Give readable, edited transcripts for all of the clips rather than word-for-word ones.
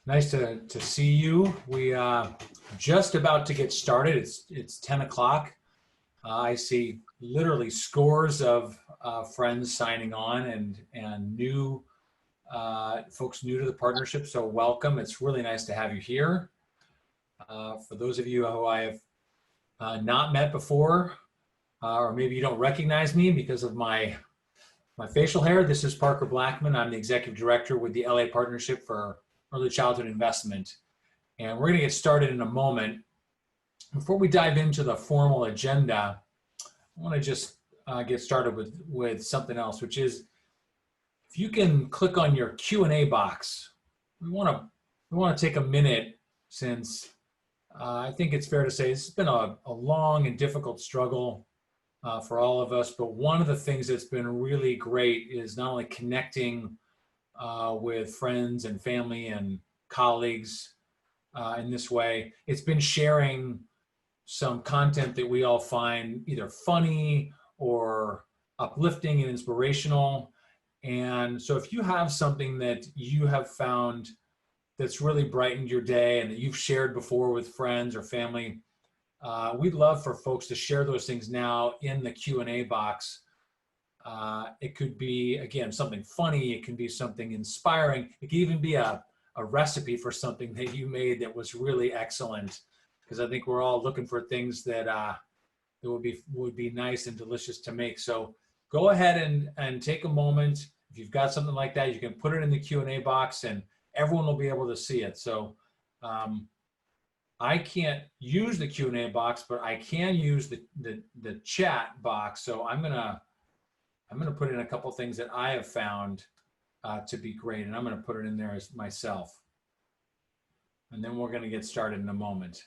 Nice to see you. We just about to get started. It's 10 o'clock. I see literally scores of friends signing on and new folks new to the partnership. So welcome. It's really nice to have you here. For those of you who I have not met before, or maybe you don't recognize me because of my facial hair, this is Parker Blackman. I'm the executive director with the LA Partnership for Early Childhood Investment. And we're going to get started in a moment. Before we dive into the formal agenda, I want to just get started with something else, which is if you can click on your Q&A box. We want to take a minute, since I think it's fair to say it's been a long and difficult struggle for all of us. But one of the things that's been really great is not only connecting with friends and family and colleagues in this way, it's been sharing some content that we all find either funny or uplifting and inspirational. And so if you have something that you have found that's really brightened your day and that you've shared before with friends or family, we'd love for folks to share those things now in the Q&A box. It could be, again, something funny. It can be something inspiring. It could even be a recipe for something that you made that was really excellent, because I think we're all looking for things that would be nice and delicious to make. So go ahead and take a moment. If you've got something like that, you can put it in the Q&A box and everyone will be able to see it. So I can't use the Q&A box, but I can use the chat box. So I'm gonna put in a couple things that I have found to be great, and I'm gonna put it in there as myself. And then we're gonna get started in a moment.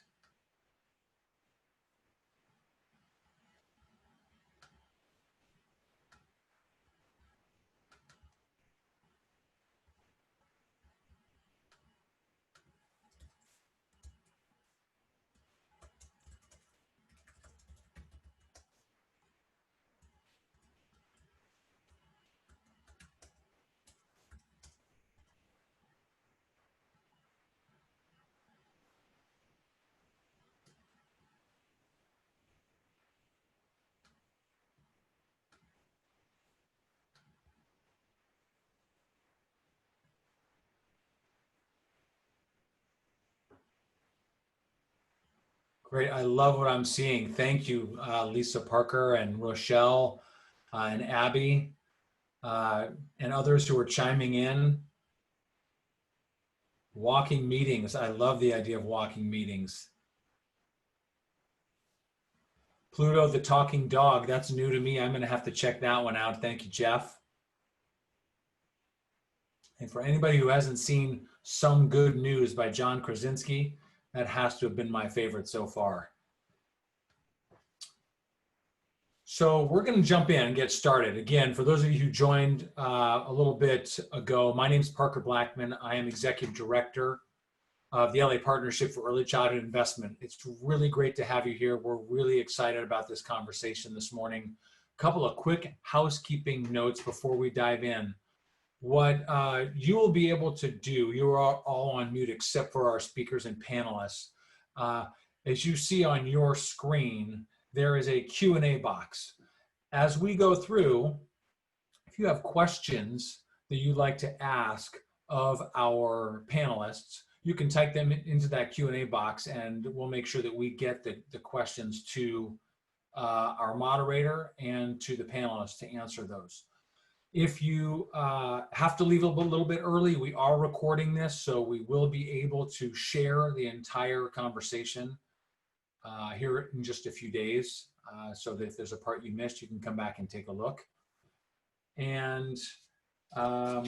Great, I love what I'm seeing. Thank you, Lisa Parker and Rochelle and Abby and others who are chiming in. Walking meetings, I love the idea of walking meetings. Pluto the talking dog, that's new to me. I'm gonna have to check that one out. Thank you, Jeff. And for anybody who hasn't seen Some Good News by John Krasinski, that has to have been my favorite so far. So we're going to jump in and get started. Again, for those of you who joined a little bit ago, my name is Parker Blackman. I am Executive Director of the LA Partnership for Early Childhood Investment. It's really great to have you here. We're really excited about this conversation this morning. A couple of quick housekeeping notes before we dive in. What you will be able to do, you are all on mute except for our speakers and panelists. As you see on your screen, there is a Q&A box. As we go through, if you have questions that you'd like to ask of our panelists, you can type them into that Q&A box and we'll make sure that we get the questions to our moderator and to the panelists to answer those. If you have to leave a little bit early, we are recording this, so we will be able to share the entire conversation here in just a few days, so that if there's a part you missed, you can come back and take a look. And I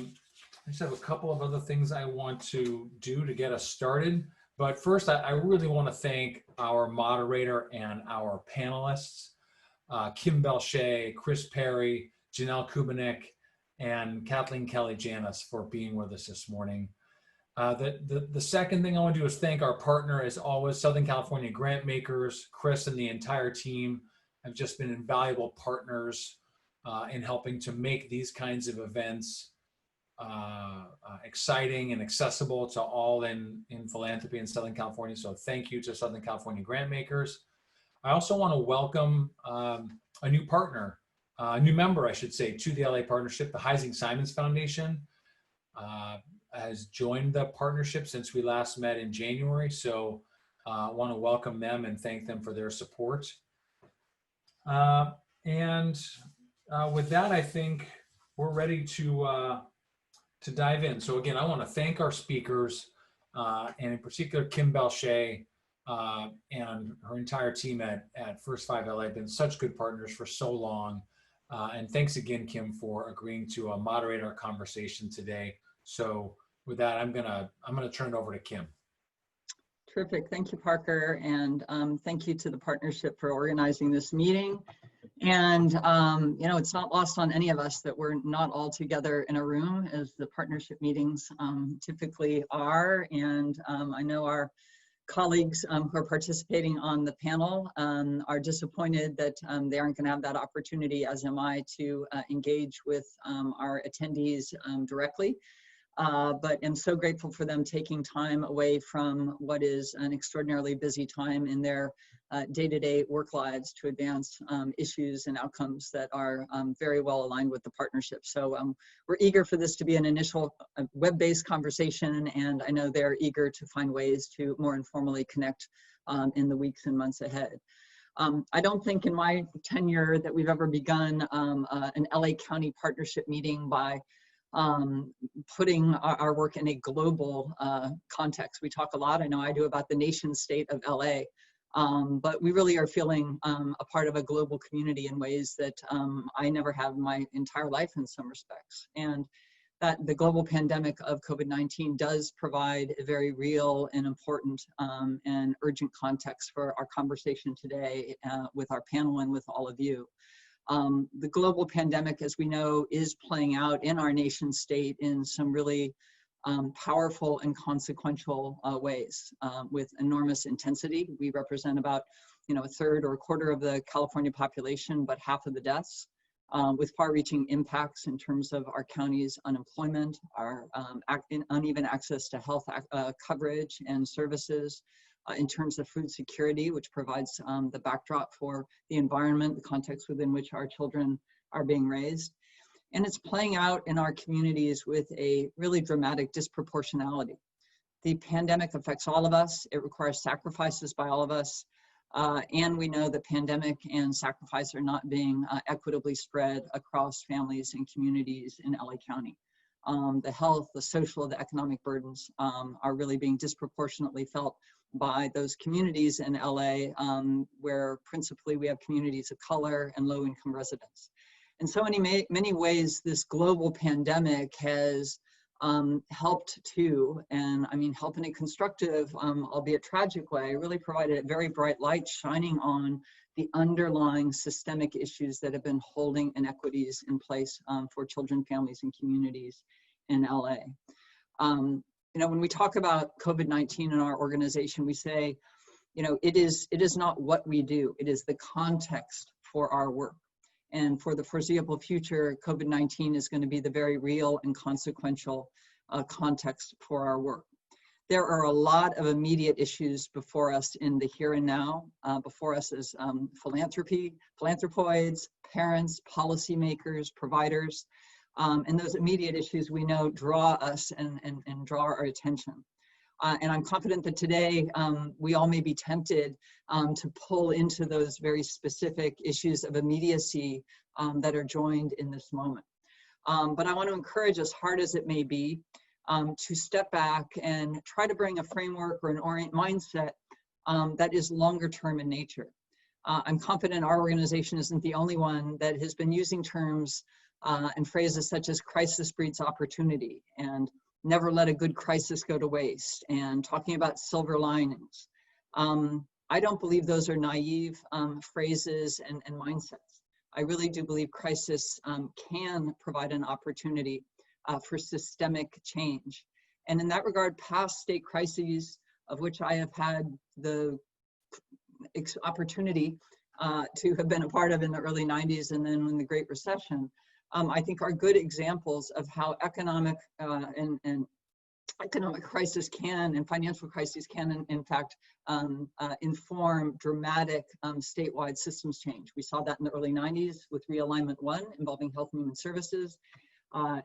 just have a couple of other things I want to do to get us started. But first, I really want to thank our moderator and our panelists, Kim Belche, Chris Perry, Janelle Kubanek, and Kathleen Kelly-Janis for being with us this morning. The second thing I want to do is thank our partner, as always, Southern California Grant Makers. Chris and the entire team have just been invaluable partners in helping to make these kinds of events exciting and accessible to all in philanthropy in Southern California. So thank you to Southern California grant makers. I also want to welcome a new partner, a new member, I should say, to the LA Partnership. The Heising Simons Foundation has joined the partnership since we last met in January. So I want to welcome them and thank them for their support. With that, I think we're ready to dive in. So again, I want to thank our speakers, and in particular, Kim Belche and her entire team at First 5 LA have been such good partners for so long. And thanks again, Kim, for agreeing to moderate our conversation today. So with that, I'm gonna turn it over to Kim. Terrific. Thank you, Parker. And thank you to the partnership for organizing this meeting. And, you know, it's not lost on any of us that we're not all together in a room as the partnership meetings typically are. And I know our colleagues who are participating on the panel are disappointed that they aren't going to have that opportunity, as am I, to engage with our attendees directly. But I'm so grateful for them taking time away from what is an extraordinarily busy time in their day-to-day work lives to advance issues and outcomes that are very well aligned with the partnership. So we're eager for this to be an initial web-based conversation, and I know they're eager to find ways to more informally connect in the weeks and months ahead. I don't think in my tenure that we've ever begun an LA County partnership meeting by putting our work in a global context. We talk a lot, I know I do, about the nation state of LA, but we really are feeling a part of a global community in ways that I never have in my entire life in some respects. And that the global pandemic of COVID-19 does provide a very real and important and urgent context for our conversation today with our panel and with all of you. The global pandemic, as we know, is playing out in our nation state in some really powerful and consequential ways with enormous intensity. We represent about, you know, a third or a quarter of the California population, but half of the deaths, with far-reaching impacts in terms of our county's unemployment, our uneven access to health coverage and services, in terms of food security, which provides the backdrop for the environment, the context within which our children are being raised. And it's playing out in our communities with a really dramatic disproportionality. The pandemic affects all of us. It requires sacrifices by all of us. And we know the pandemic and sacrifice are not being equitably spread across families and communities in LA County. The health, the social, the economic burdens are really being disproportionately felt by those communities in LA, where principally we have communities of color and low-income residents. In so many ways, this global pandemic has helped to, and I mean help in a constructive, albeit tragic way, really provided a very bright light shining on the underlying systemic issues that have been holding inequities in place for children, families, and communities in LA. You know, when we talk about COVID-19 in our organization, we say, you know, it is not what we do, it is the context for our work. And for the foreseeable future, COVID-19 is going to be the very real and consequential context for our work. There are a lot of immediate issues before us in the here and now, before us as philanthropoids, parents, policymakers, providers. And those immediate issues we know draw us and draw our attention. And I'm confident that today we all may be tempted to pull into those very specific issues of immediacy that are joined in this moment. But I want to encourage, as hard as it may be, to step back and try to bring a framework or an mindset that is longer term in nature. I'm confident our organization isn't the only one that has been using terms and phrases such as crisis breeds opportunity and never let a good crisis go to waste and talking about silver linings. I don't believe those are naive phrases and mindsets. I really do believe crisis can provide an opportunity for systemic change. And in that regard, past state crises, of which I have had the opportunity to have been a part of in the early 90s and then in the Great Recession, I think are good examples of how economic and economic crisis can and financial crises can in fact inform dramatic statewide systems change. We saw that in the early 90s with Realignment 1 involving Health and Human Services,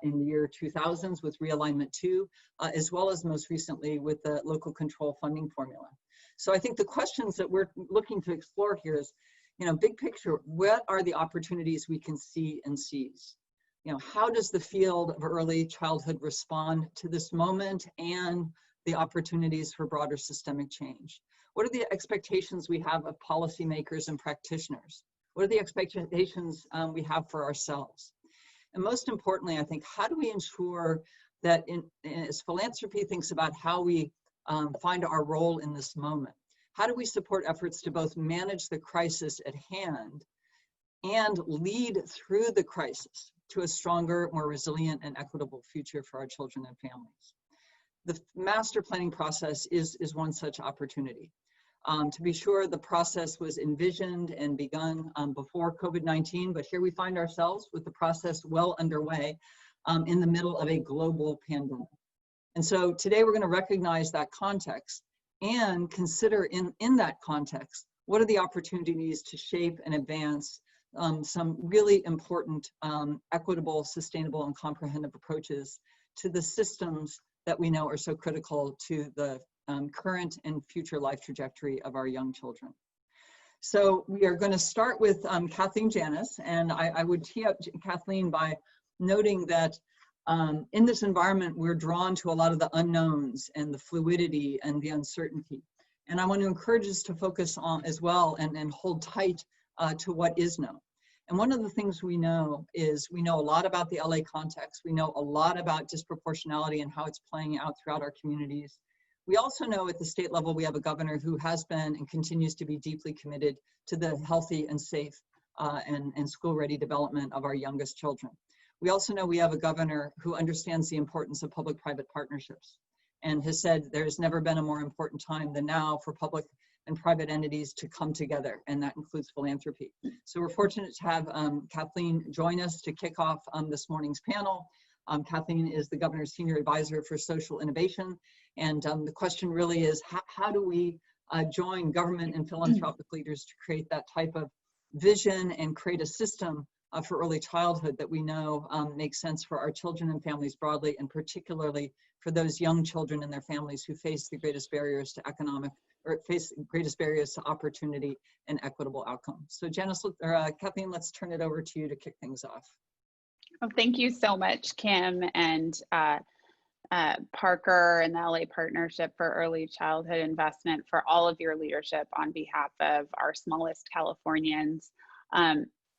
in the year 2000s with Realignment 2, as well as most recently with the local control funding formula. So I think the questions that we're looking to explore here is, big picture, what are the opportunities we can see and seize? How does the field of early childhood respond to this moment and the opportunities for broader systemic change? What are the expectations we have of policymakers and practitioners? What are the expectations we have for ourselves? And most importantly, I think, how do we ensure that as philanthropy thinks about how we find our role in this moment, how do we support efforts to both manage the crisis at hand and lead through the crisis to a stronger, more resilient and equitable future for our children and families? The master planning process is one such opportunity. To be sure, the process was envisioned and begun before COVID-19, but here we find ourselves with the process well underway in the middle of a global pandemic. And so today we're going to recognize that context and consider in that context, what are the opportunities to shape and advance some really important, equitable, sustainable, and comprehensive approaches to the systems that we know are so critical to the current and future life trajectory of our young children. So we are going to start with Kathleen Janis, and I would tee up Kathleen by noting that in this environment, we're drawn to a lot of the unknowns and the fluidity and the uncertainty. And I want to encourage us to focus on as well and hold tight to what is known. And one of the things we know is we know a lot about the LA context. We know a lot about disproportionality and how it's playing out throughout our communities. We also know at the state level, we have a governor who has been and continues to be deeply committed to the healthy and safe and school-ready development of our youngest children. We also know we have a governor who understands the importance of public-private partnerships and has said there's never been a more important time than now for public and private entities to come together, and that includes philanthropy. So we're fortunate to have Kathleen join us to kick off this morning's panel. Kathleen is the governor's senior advisor for social innovation, and the question really is, how do we join government and philanthropic leaders to create that type of vision and create a system for early childhood that we know makes sense for our children and families broadly, and particularly for those young children and their families who face the greatest barriers to greatest barriers to opportunity and equitable outcomes. So Kathleen, let's turn it over to you to kick things off. Well, thank you so much, Kim and Parker and the LA Partnership for Early Childhood Investment for all of your leadership on behalf of our smallest Californians.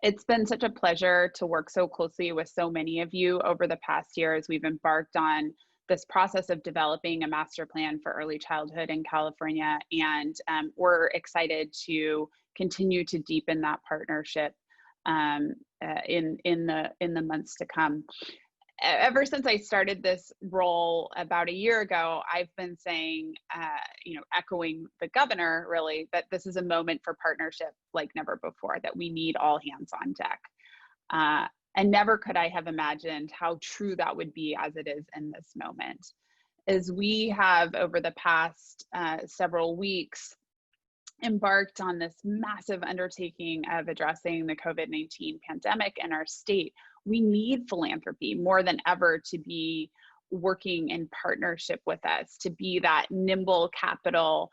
It's been such a pleasure to work so closely with so many of you over the past year as we've embarked on this process of developing a master plan for early childhood in California. And we're excited to continue to deepen that partnership in the months to come. Ever since I started this role about a year ago, I've been saying, echoing the governor really, that this is a moment for partnership like never before, that we need all hands on deck. And never could I have imagined how true that would be as it is in this moment. As we have over the past several weeks embarked on this massive undertaking of addressing the COVID-19 pandemic in our state, we need philanthropy more than ever to be working in partnership with us, to be that nimble capital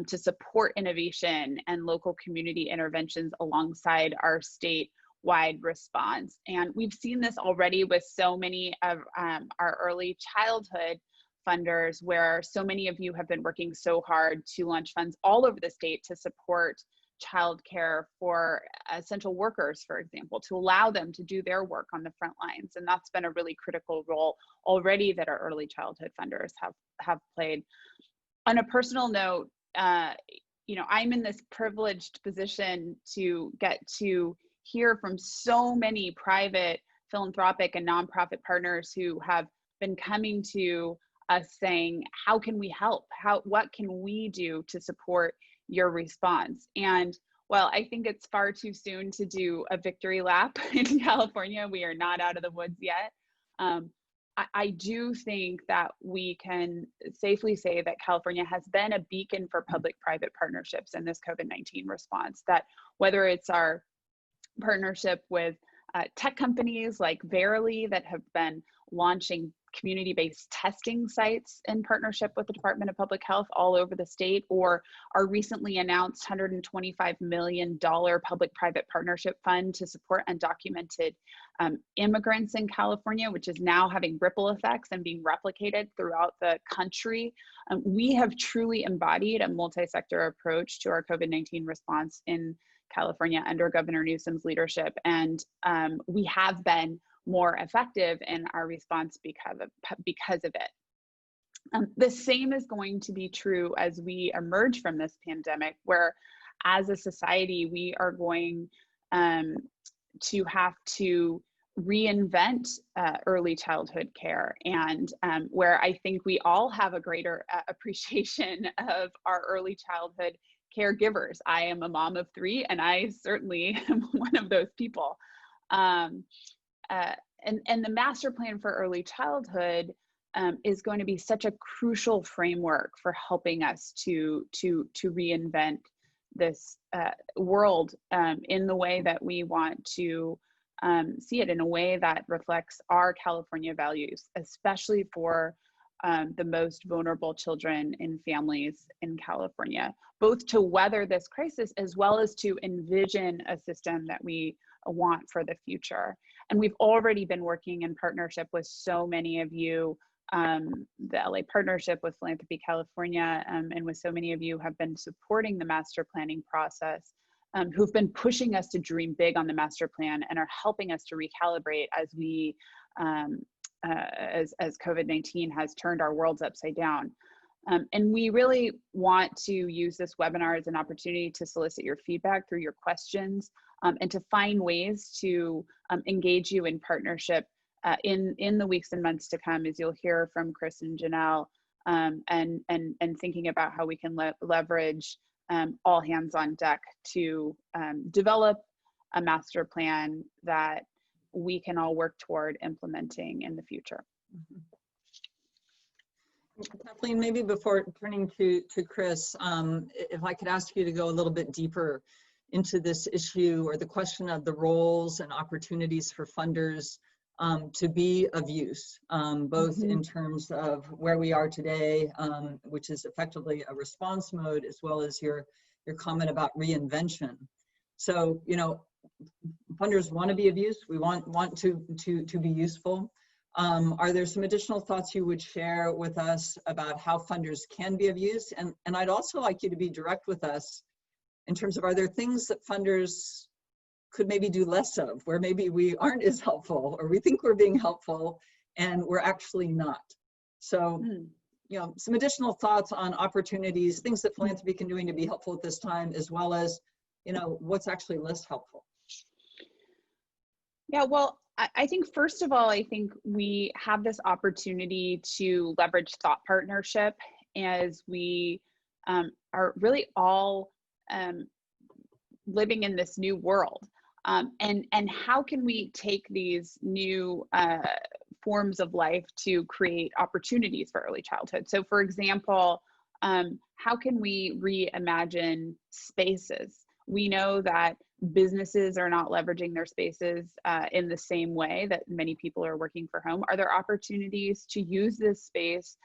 to support innovation and local community interventions alongside our statewide response. And we've seen this already with so many of our early childhood funders, where so many of you have been working so hard to launch funds all over the state to support childcare for essential workers, for example, to allow them to do their work on the front lines. And that's been a really critical role already that our early childhood funders have played. On a personal note, I'm in this privileged position to get to hear from so many private, philanthropic, and nonprofit partners who have been coming to us saying, how can we help? What can we do to support your response? And Well, I think it's far too soon to do a victory lap in California. We are not out of the woods yet. Um, I do think that we can safely say that California has been a beacon for public-private partnerships in this COVID-19 response, that whether it's our partnership with tech companies like Verily that have been launching community-based testing sites in partnership with the Department of Public Health all over the state, or our recently announced $125 million public-private partnership fund to support undocumented immigrants in California, which is now having ripple effects and being replicated throughout the country. We have truly embodied a multi-sector approach to our COVID-19 response in California under Governor Newsom's leadership, and we have been more effective in our response because of it. The same is going to be true as we emerge from this pandemic, where as a society, we are going to have to reinvent early childhood care, and where I think we all have a greater appreciation of our early childhood caregivers. I am a mom of 3, and I certainly am one of those people. And the master plan for early childhood is going to be such a crucial framework for helping us to reinvent this world in the way that we want to see it, in a way that reflects our California values, especially for the most vulnerable children in families in California, both to weather this crisis as well as to envision a system that we want for the future. And we've already been working in partnership with so many of you, the LA partnership with Philanthropy California, and with so many of you have been supporting the master planning process, who've been pushing us to dream big on the master plan and are helping us to recalibrate as we as COVID-19 has turned our worlds upside down. And we really want to use this webinar as an opportunity to solicit your feedback through your questions, and to find ways to engage you in partnership in the weeks and months to come, as you'll hear from Chris and Janelle, and thinking about how we can leverage all hands on deck to develop a master plan that we can all work toward implementing in the future. Kathleen, maybe before turning to Chris, if I could ask you to go a little bit deeper into this issue, or the question of the roles and opportunities for funders to be of use, both in terms of where we are today, which is effectively a response mode, as well as your comment about reinvention. So, you know, funders want to be of use. We want to be useful. Are there some additional thoughts you would share with us about how funders can be of use? And I'd also like you to be direct with us in terms of, are there things that funders could maybe do less of, where maybe we aren't as helpful, or we think we're being helpful and we're actually not? So, you know, some additional thoughts on opportunities, things that philanthropy can doing to be helpful at this time, as well as, you know, what's actually less helpful. Yeah, well, I think first of all, I think we have this opportunity to leverage thought partnership as we are really all living in this new world. And how can we take these new forms of life to create opportunities for early childhood? So for example, how can we reimagine spaces? We know that businesses are not leveraging their spaces in the same way that many people are working from home. Are there opportunities to use this space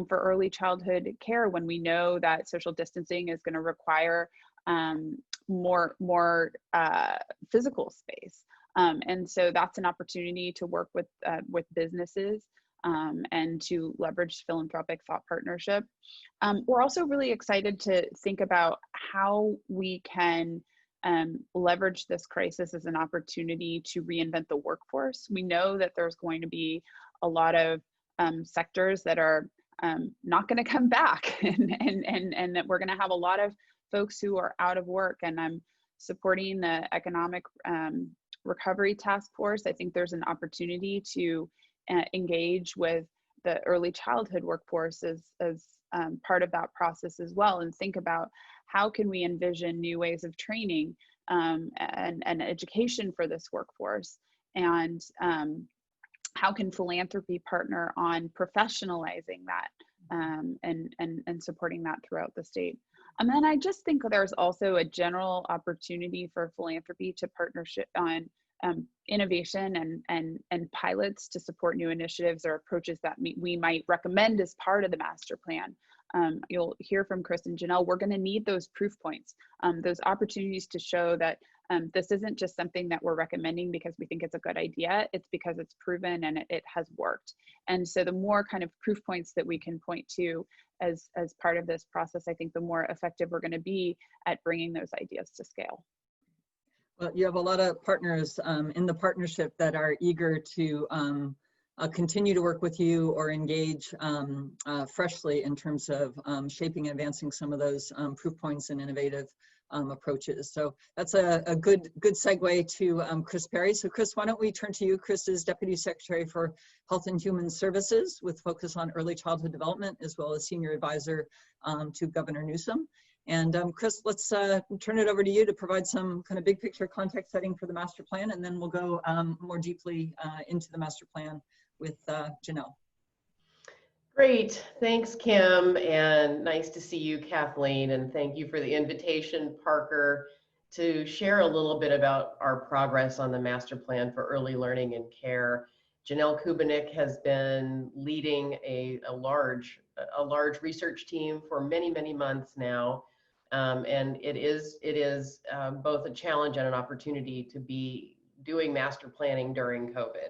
for early childhood care when we know that social distancing is going to require more physical space? And so that's an opportunity to work with businesses and to leverage philanthropic thought partnership. We're also really excited to think about how we can leverage this crisis as an opportunity to reinvent the workforce. We know that there's going to be a lot of sectors that are not going to come back, and that we're going to have a lot of folks who are out of work. And I'm supporting the Economic Recovery Task Force. I think there's an opportunity to engage with the early childhood workforce as part of that process as well, and think about how can we envision new ways of training and education for this workforce, and how can philanthropy partner on professionalizing that and supporting that throughout the state. And then I just think there's also a general opportunity for philanthropy to partnership on innovation and pilots to support new initiatives or approaches that we might recommend as part of the master plan. You'll hear from Chris and Janelle, we're going to need those proof points, those opportunities to show that this isn't just something that we're recommending because we think it's a good idea, it's because it's proven and it has worked. And so the more kind of proof points that we can point to as part of this process, I think the more effective we're going to be at bringing those ideas to scale. Well, you have a lot of partners in the partnership that are eager to continue to work with you or engage freshly in terms of shaping and advancing some of those proof points and innovative approaches. So that's a good segue to Chris Perry. So Chris, why don't we turn to you? Chris is Deputy Secretary for Health and Human Services with focus on early childhood development, as well as Senior Advisor to Governor Newsom. And Chris, let's turn it over to you to provide some kind of big picture context setting for the master plan, and then we'll go more deeply into the master plan with Janelle. Great, thanks Kim, and nice to see you Kathleen, and thank you for the invitation, Parker, to share a little bit about our progress on the master plan for early learning and care. Janelle Kubanik has been leading a large research team for many months now. And it is both a challenge and an opportunity to be doing master planning during COVID.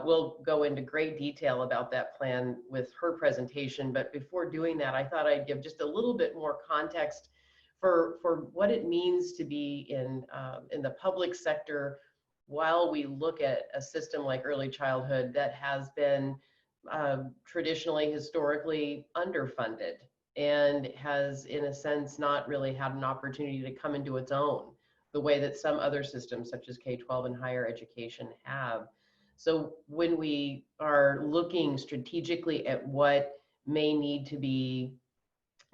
We'll go into great detail about that plan with her presentation, but before doing that, I thought I'd give just a little bit more context for what it means to be in the public sector while we look at a system like early childhood that has been traditionally, historically underfunded, and has, in a sense, not really had an opportunity to come into its own the way that some other systems, such as K-12 and higher education, have. So when we are looking strategically at what may need to be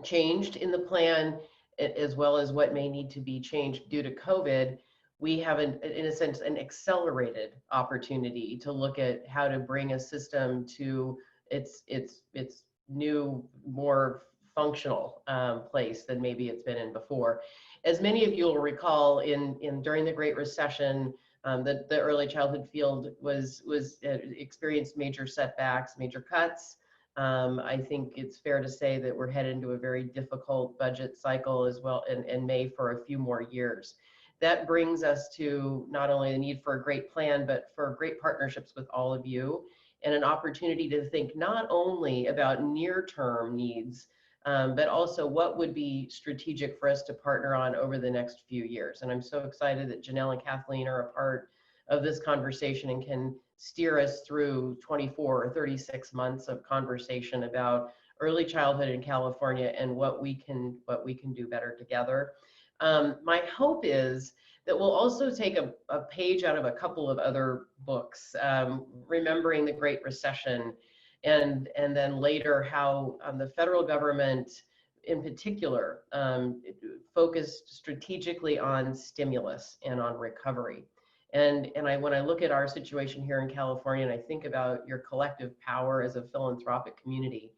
changed in the plan, as well as what may need to be changed due to COVID, we have, in a sense, an accelerated opportunity to look at how to bring a system to its new, more functional place than maybe it's been in before. As many of you will recall, during the Great Recession, the early childhood field was experienced major setbacks, major cuts. I think it's fair to say that we're headed into a very difficult budget cycle as well, and may for a few more years. That brings us to not only the need for a great plan, but for great partnerships with all of you, and an opportunity to think not only about near-term needs, but also what would be strategic for us to partner on over the next few years. And I'm so excited that Janelle and Kathleen are a part of this conversation and can steer us through 24 or 36 months of conversation about early childhood in California and what we can do better together. My hope is that we'll also take a page out of a couple of other books, remembering the Great Recession, and then later how the federal government in particular focused strategically on stimulus and on recovery. And when I look at our situation here in California, and I think about your collective power as a philanthropic community,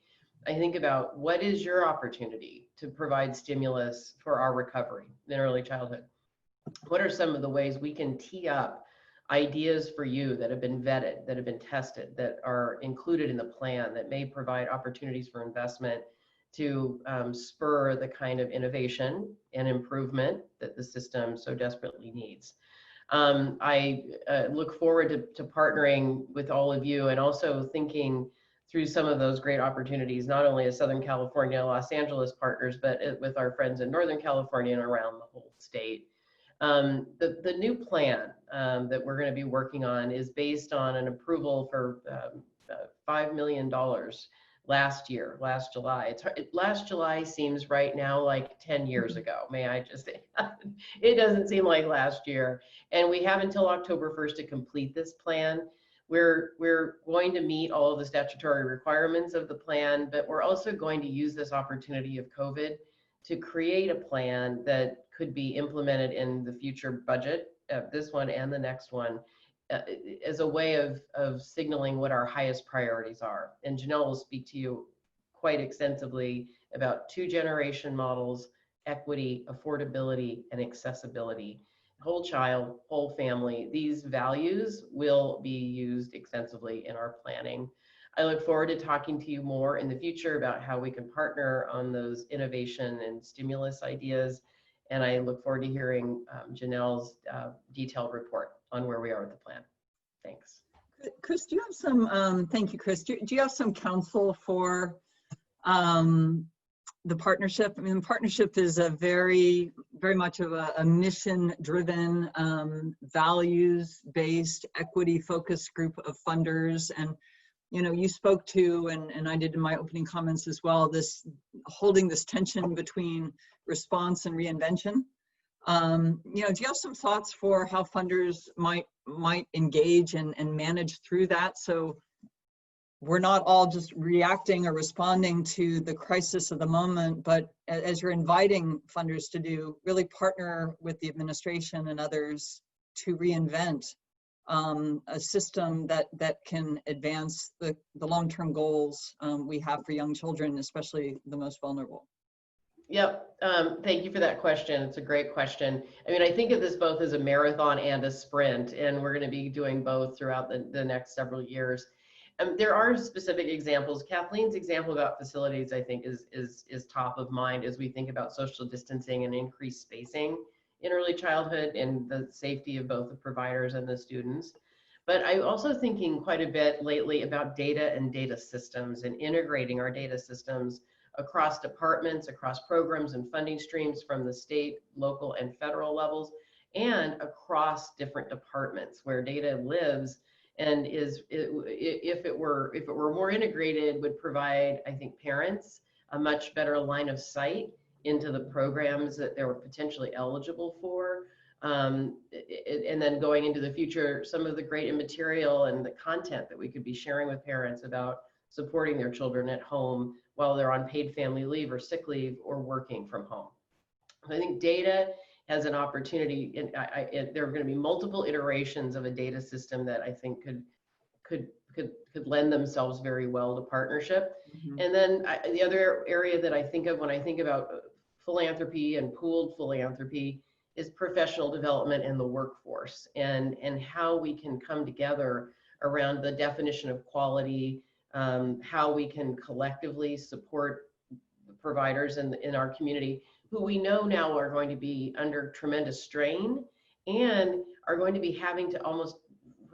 I think about what is your opportunity to provide stimulus for our recovery in early childhood? What are some of the ways we can tee up ideas for you that have been vetted, that have been tested, that are included in the plan, that may provide opportunities for investment to spur the kind of innovation and improvement that the system so desperately needs? I look forward to partnering with all of you, and also thinking through some of those great opportunities, not only as Southern California, Los Angeles partners, but with our friends in Northern California and around the whole state. The new plan that we're going to be working on is based on an approval for $5 million last July. Last July seems right now like 10 years ago. May I just say, it doesn't seem like last year. And we have until October 1st to complete this plan. we're going to meet all of the statutory requirements of the plan, but we're also going to use this opportunity of COVID to create a plan that could be implemented in the future budget, this one and the next one, as a way of signaling what our highest priorities are. And Janelle will speak to you quite extensively about 2-generation models, equity, affordability, and accessibility. Whole child, whole family, these values will be used extensively in our planning. I look forward to talking to you more in the future about how we can partner on those innovation and stimulus ideas. And I look forward to hearing Janelle's detailed report on where we are with the plan. Thanks. Chris, do you have some, thank you, Chris. Do you have some counsel for the partnership? I mean, the partnership is a very much of a mission-driven, values-based, equity-focused group of funders. And, you know, you spoke to, and I did in my opening comments as well, this holding this tension between response and reinvention. You know, do you have some thoughts for how funders might engage and manage through that, so we're not all just reacting or responding to the crisis of the moment, but as you're inviting funders to do, really partner with the administration and others to reinvent a system that can advance the long-term goals we have for young children, especially the most vulnerable? Yep. Thank you for that question. It's a great question. I mean, I think of this both as a marathon and a sprint, and we're going to be doing both throughout the next several years. There are specific examples. Kathleen's example about facilities, I think, is top of mind as we think about social distancing and increased spacing in early childhood and the safety of both the providers and the students. But I'm also thinking quite a bit lately about data and data systems and integrating our data systems across departments, across programs and funding streams from the state, local, and federal levels, and across different departments where data lives and if it were more integrated, would provide, I think, parents a much better line of sight into the programs that they're potentially eligible for. And then going into the future, some of the great material and the content that we could be sharing with parents about supporting their children at home while they're on paid family leave or sick leave or working from home. I think data has an opportunity, and there are going to be multiple iterations of a data system that I think could lend themselves very well to partnership. Mm-hmm. And then the other area that I think of when I think about philanthropy and pooled philanthropy is professional development in the workforce, and how we can come together around the definition of quality, how we can collectively support providers in our community who we know now are going to be under tremendous strain and are going to be having to almost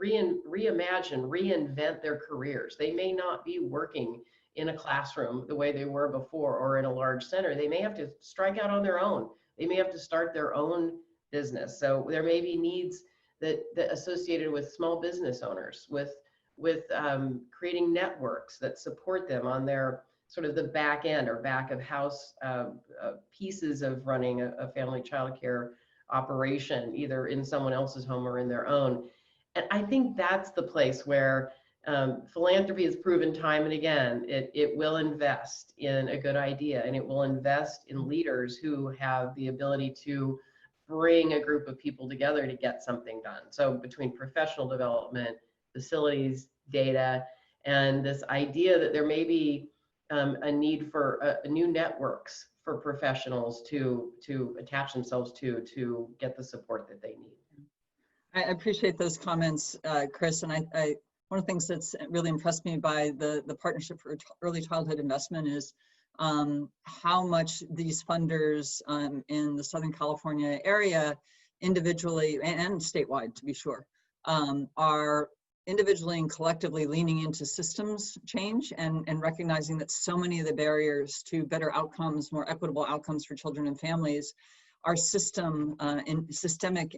reimagine, reinvent their careers. They may not be working in a classroom the way they were before or in a large center. They may have to strike out on their own. They may have to start their own business. So there may be needs that associated with small business owners, with creating networks that support them on their sort of the back end or back of house pieces of running a family childcare operation, either in someone else's home or in their own. And I think that's the place where philanthropy has proven time and again, it will invest in a good idea, and it will invest in leaders who have the ability to bring a group of people together to get something done. So between professional development, facilities, data, and this idea that there may be a need for new networks for professionals to attach themselves to get the support that they need. I appreciate those comments, Chris. And I one of the things that's really impressed me by the Partnership for Early Childhood Investment is how much these funders in the Southern California area, individually and statewide, to be sure, are individually and collectively leaning into systems change and recognizing that so many of the barriers to better outcomes, more equitable outcomes for children and families are systemic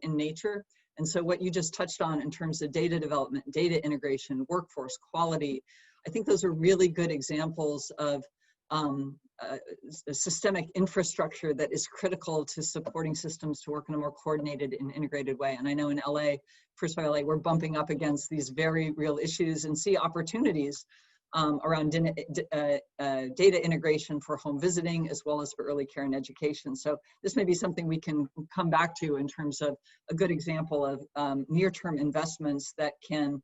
in nature. And so what you just touched on in terms of data development, data integration, workforce quality, I think those are really good examples of systemic infrastructure that is critical to supporting systems to work in a more coordinated and integrated way. And I know in LA, first by LA, we're bumping up against these very real issues and see opportunities around data integration for home visiting as well as for early care and education. So this may be something we can come back to in terms of a good example of near-term investments that can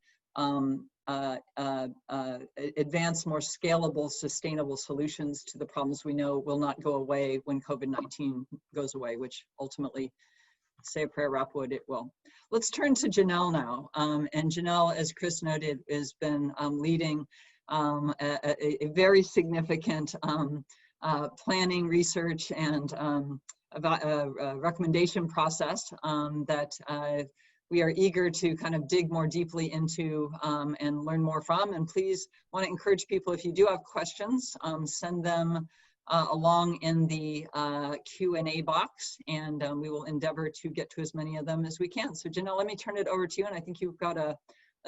advance more scalable, sustainable solutions to the problems we know will not go away when COVID-19 goes away, which ultimately, say a prayer, Rapwood, it will. Let's turn to Janelle now. And Janelle, as Chris noted, has been leading a very significant planning, research, and recommendation process that we are eager to kind of dig more deeply into and learn more from. And please want to encourage people, if you do have questions, send them along in the Q&A box, and we will endeavor to get to as many of them as we can. So Janelle, let me turn it over to you, and I think you've got a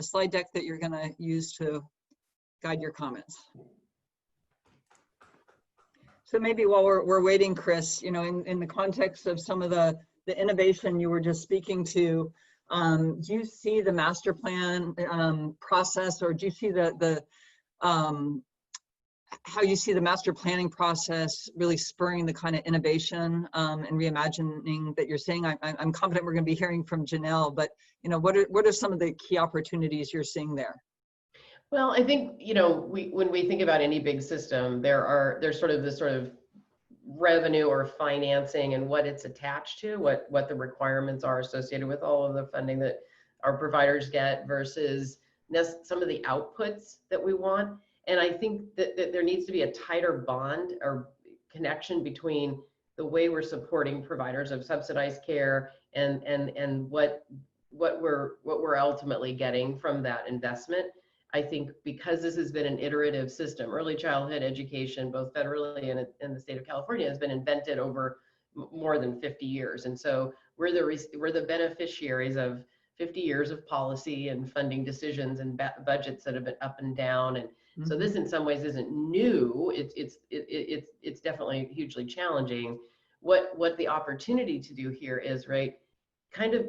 slide deck that you're going to use to guide your comments. So maybe while we're waiting, Chris, you know, in the context of some of the innovation you were just speaking to, do you see the master plan process, or do you see how you see the master planning process really spurring the kind of innovation and reimagining that you're saying? I'm confident we're going to be hearing from Janelle, but you know, what are some of the key opportunities you're seeing there? Well, I think, you know, when we think about any big system, there's sort of this sort of revenue or financing and what it's attached to, what the requirements are associated with all of the funding that our providers get versus some of the outputs that we want. And I think that there needs to be a tighter bond or connection between the way we're supporting providers of subsidized care and what we're ultimately getting from that investment. I think because this has been an iterative system, early childhood education, both federally and in the state of California, has been invented over more than 50 years. And so we're the beneficiaries of 50 years of policy and funding decisions and budgets that have been up and down. And so this in some ways isn't new. It's definitely hugely challenging. What the opportunity to do here is, right, kind of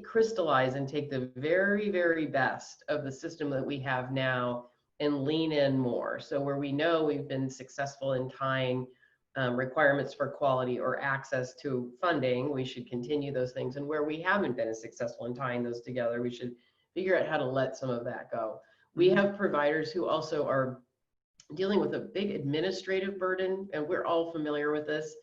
crystallize and take the very, very best of the system that we have now and lean in more. So where we know we've been successful in tying requirements for quality or access to funding, we should continue those things. And where we haven't been as successful in tying those together, we should figure out how to let some of that go. We have providers who also are dealing with a big administrative burden, and we're all familiar with this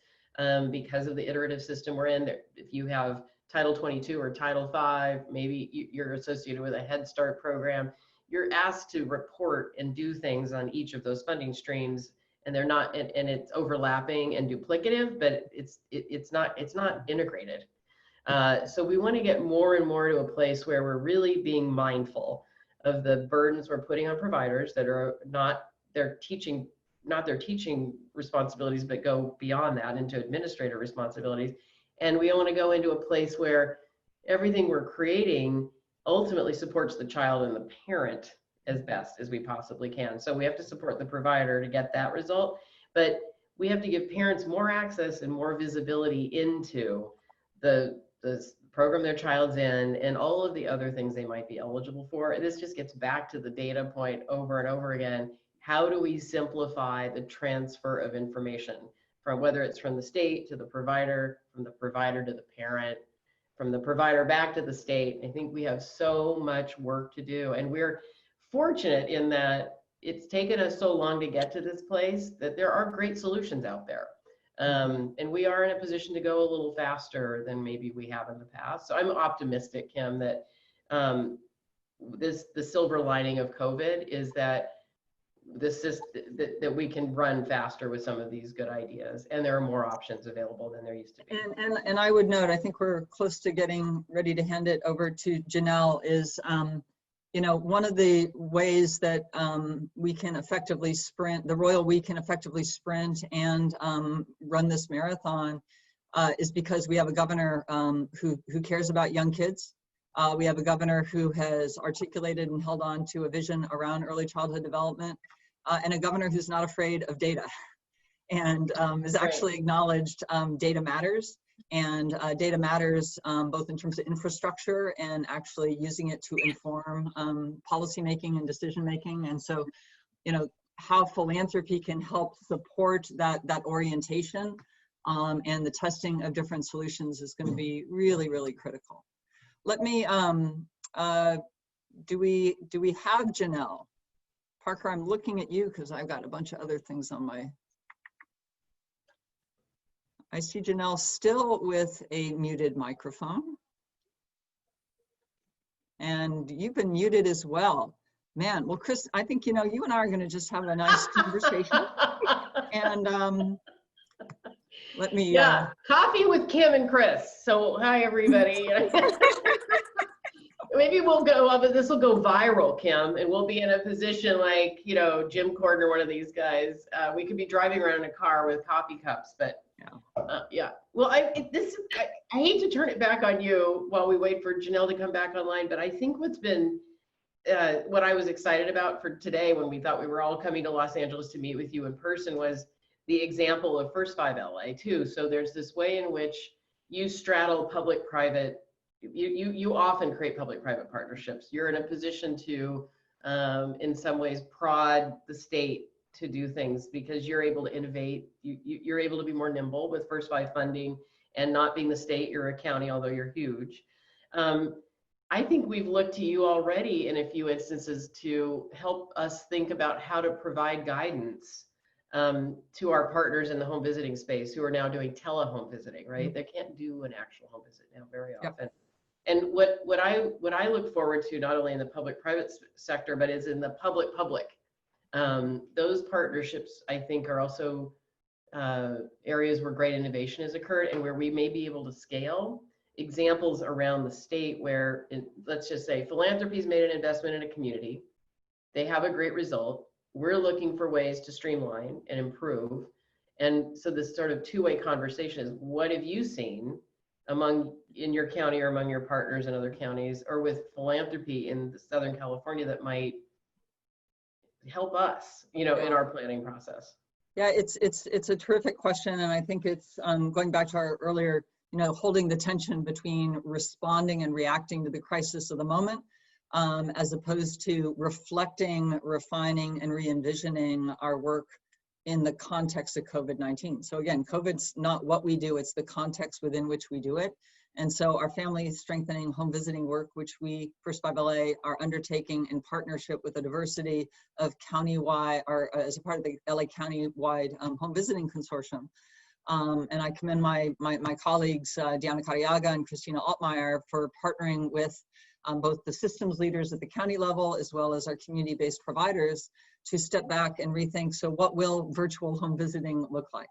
because of the iterative system we're in. If you have Title 22 or Title 5, maybe you're associated with a Head Start program, you're asked to report and do things on each of those funding streams, and they're not, and it's overlapping and duplicative, but it's not integrated. So we want to get more and more to a place where we're really being mindful of the burdens we're putting on providers that are not their teaching responsibilities, but go beyond that into administrative responsibilities. And we want to go into a place where everything we're creating ultimately supports the child and the parent as best as we possibly can. So we have to support the provider to get that result, but we have to give parents more access and more visibility into the program their child's in and all of the other things they might be eligible for. And this just gets back to the data point over and over again. How do we simplify the transfer of information, from whether it's from the state to the provider, from the provider to the parent, from the provider back to the state? I think we have so much work to do, and we're fortunate in that it's taken us so long to get to this place that there are great solutions out there. And we are in a position to go a little faster than maybe we have in the past. So I'm optimistic, Kim, that the silver lining of COVID is that that we can run faster with some of these good ideas, and there are more options available than there used to be. And I would note, I think we're close to getting ready to hand it over to Janelle, is you know, one of the ways that we can effectively sprint, the Royal We can effectively sprint and run this marathon is because we have a governor who cares about young kids. We have a governor who has articulated and held on to a vision around early childhood development, and a governor who's not afraid of data. and is actually acknowledged data matters. And data matters both in terms of infrastructure and actually using it to inform policymaking and decision making. And so, you know, how philanthropy can help support that orientation and the testing of different solutions is going to be really, really critical. Let me, do we have Janelle? Parker, I'm looking at you because I've got a bunch of other things on my. I see Janelle still with a muted microphone. And you've been muted as well. Man, well, Chris, I think, you know, you and I are going to just have a nice conversation. And let me. Yeah, coffee with Kim and Chris. So hi, everybody. Maybe we'll go, this will go viral, Kim, and we'll be in a position like, you know, Jim Corden or one of these guys. We could be driving around in a car with coffee cups, but yeah. Well, I hate to turn it back on you while we wait for Janelle to come back online, but I think what's been, what I was excited about for today when we thought we were all coming to Los Angeles to meet with you in person was the example of First 5 LA too. So there's this way in which you straddle public-private. You often create public-private partnerships. You're in a position to, in some ways, prod the state to do things because you're able to innovate. You're able to be more nimble with First 5 funding and not being the state, you're a county, although you're huge. I think we've looked to you already in a few instances to help us think about how to provide guidance to our partners in the home visiting space who are now doing tele-home visiting, right? They can't do an actual home visit now very often. And what I look forward to, not only in the public-private sector, but is in the public-public. Those partnerships, I think, are also areas where great innovation has occurred and where we may be able to scale. Examples around the state where, let's just say, philanthropy's made an investment in a community. They have a great result. We're looking for ways to streamline and improve. And so this sort of two-way conversation is, what have you seen in your county or among your partners in other counties or with philanthropy in Southern California that might help us, you know, in our planning process? Yeah, it's a terrific question. And I think it's going back to our earlier, you know, holding the tension between responding and reacting to the crisis of the moment, as opposed to reflecting, refining, and re-envisioning our work in the context of COVID-19. So again, COVID's not what we do, it's the context within which we do it. And so our family strengthening home visiting work, which we, First 5 LA, are undertaking in partnership with a diversity of countywide, or as a part of the LA County-wide home visiting consortium. And I commend my colleagues, Diana Cariaga and Christina Altmaier, for partnering with both the systems leaders at the county level, as well as our community-based providers, to step back and rethink, so what will virtual home visiting look like?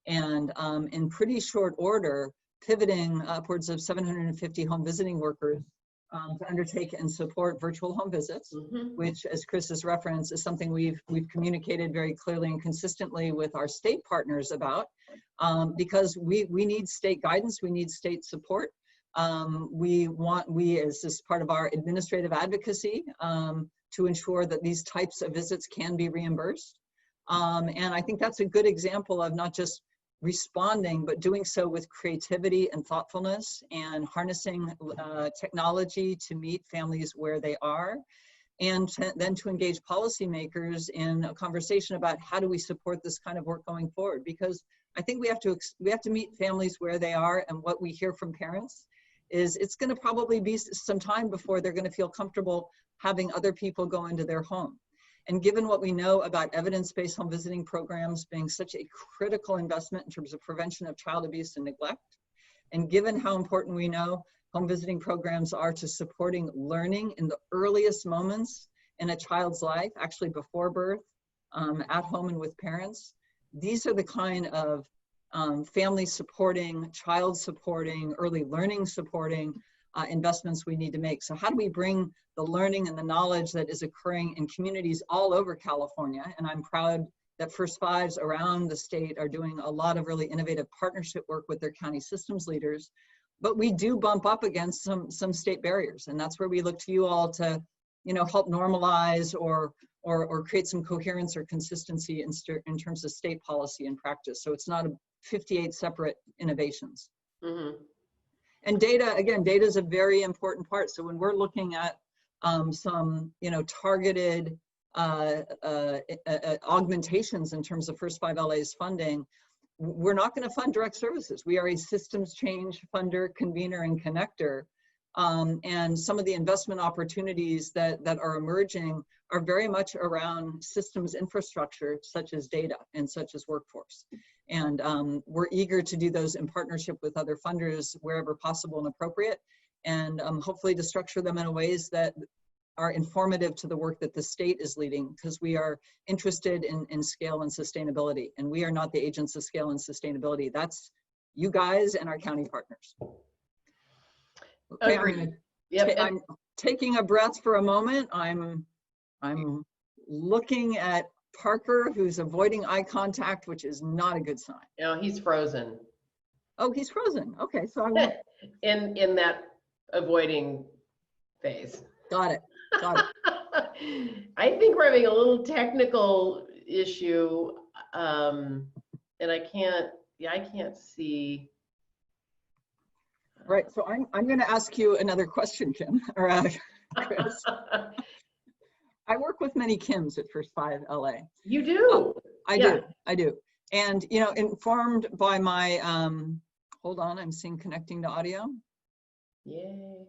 And in pretty short order, pivoting upwards of 750 home visiting workers to undertake and support virtual home visits, which, as Chris has referenced, is something we've communicated very clearly and consistently with our state partners about, because we need state guidance, we need state support. We as this part of our administrative advocacy, to ensure that these types of visits can be reimbursed. And I think that's a good example of not just responding, but doing so with creativity and thoughtfulness and harnessing technology to meet families where they are. And then to engage policymakers in a conversation about how do we support this kind of work going forward? Because I think we have to meet families where they are, and what we hear from parents is it's going to probably be some time before they're going to feel comfortable having other people go into their home. And given what we know about evidence-based home visiting programs being such a critical investment in terms of prevention of child abuse and neglect, and given how important we know home visiting programs are to supporting learning in the earliest moments in a child's life, actually before birth, at home and with parents, these are the kind of family supporting, child supporting, early learning supporting investments we need to make. So how do we bring the learning and the knowledge that is occurring in communities all over California? And I'm proud that First 5s around the state are doing a lot of really innovative partnership work with their county systems leaders. But we do bump up against some state barriers. And that's where we look to you all to, you know, help normalize or or create some coherence or consistency in terms of state policy and practice. So it's not 58 separate innovations. Mm-hmm. And data, again, data is a very important part. So when we're looking at some, targeted augmentations in terms of First 5 LA's funding, we're not going to fund direct services. We are a systems change funder, convener, and connector. And some of the investment opportunities that are emerging are very much around systems infrastructure, such as data and such as workforce. And we're eager to do those in partnership with other funders wherever possible and appropriate, and hopefully to structure them in ways that are informative to the work that the state is leading, because we are interested in scale and sustainability, and we are not the agents of scale and sustainability. That's you guys and our county partners. Okay, I'm taking a breath for a moment. I'm looking at Parker, who's avoiding eye contact, which is not a good sign. No, he's frozen. Oh, he's frozen. Okay, so I won't. in that avoiding phase. Got it. I think we're having a little technical issue, and I can't see. Right, so I'm going to ask you another question, Kim, or Chris. I work with many Kims at First 5 LA. You do? I do. And, informed by my, hold on, I'm seeing connecting to audio. Yay.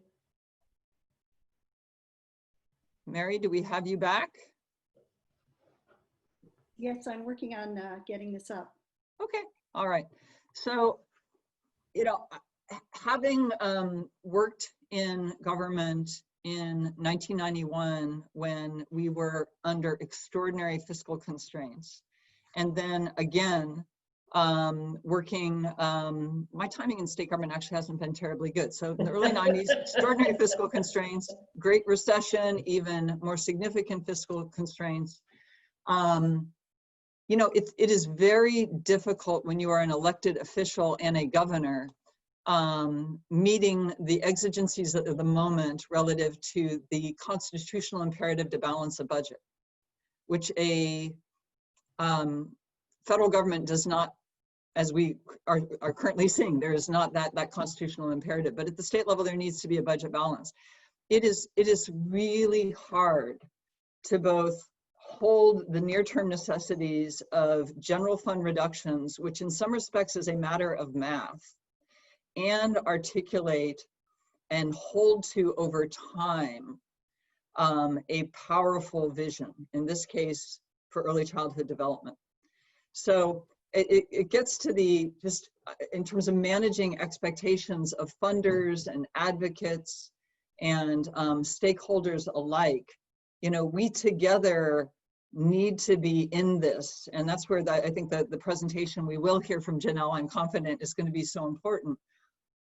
Mary, do we have you back? Yes, I'm working on getting this up. Okay, all right. So, having worked in government in 1991 when we were under extraordinary fiscal constraints, and then again working, my timing in state government actually hasn't been terribly good. So in the early 90s, extraordinary fiscal constraints, Great Recession, even more significant fiscal constraints. It is very difficult when you are an elected official and a governor meeting the exigencies of the moment relative to the constitutional imperative to balance a budget, which a federal government does not, as we are currently seeing, there is not that constitutional imperative. But at the state level, there needs to be a budget balance. It is really hard to both hold the near-term necessities of general fund reductions, which in some respects is a matter of math, and articulate and hold to over time a powerful vision, in this case for early childhood development. So it gets to just in terms of managing expectations of funders and advocates and stakeholders alike, we together need to be in this. And that's where I think that the presentation we will hear from Janelle, I'm confident, is going to be so important,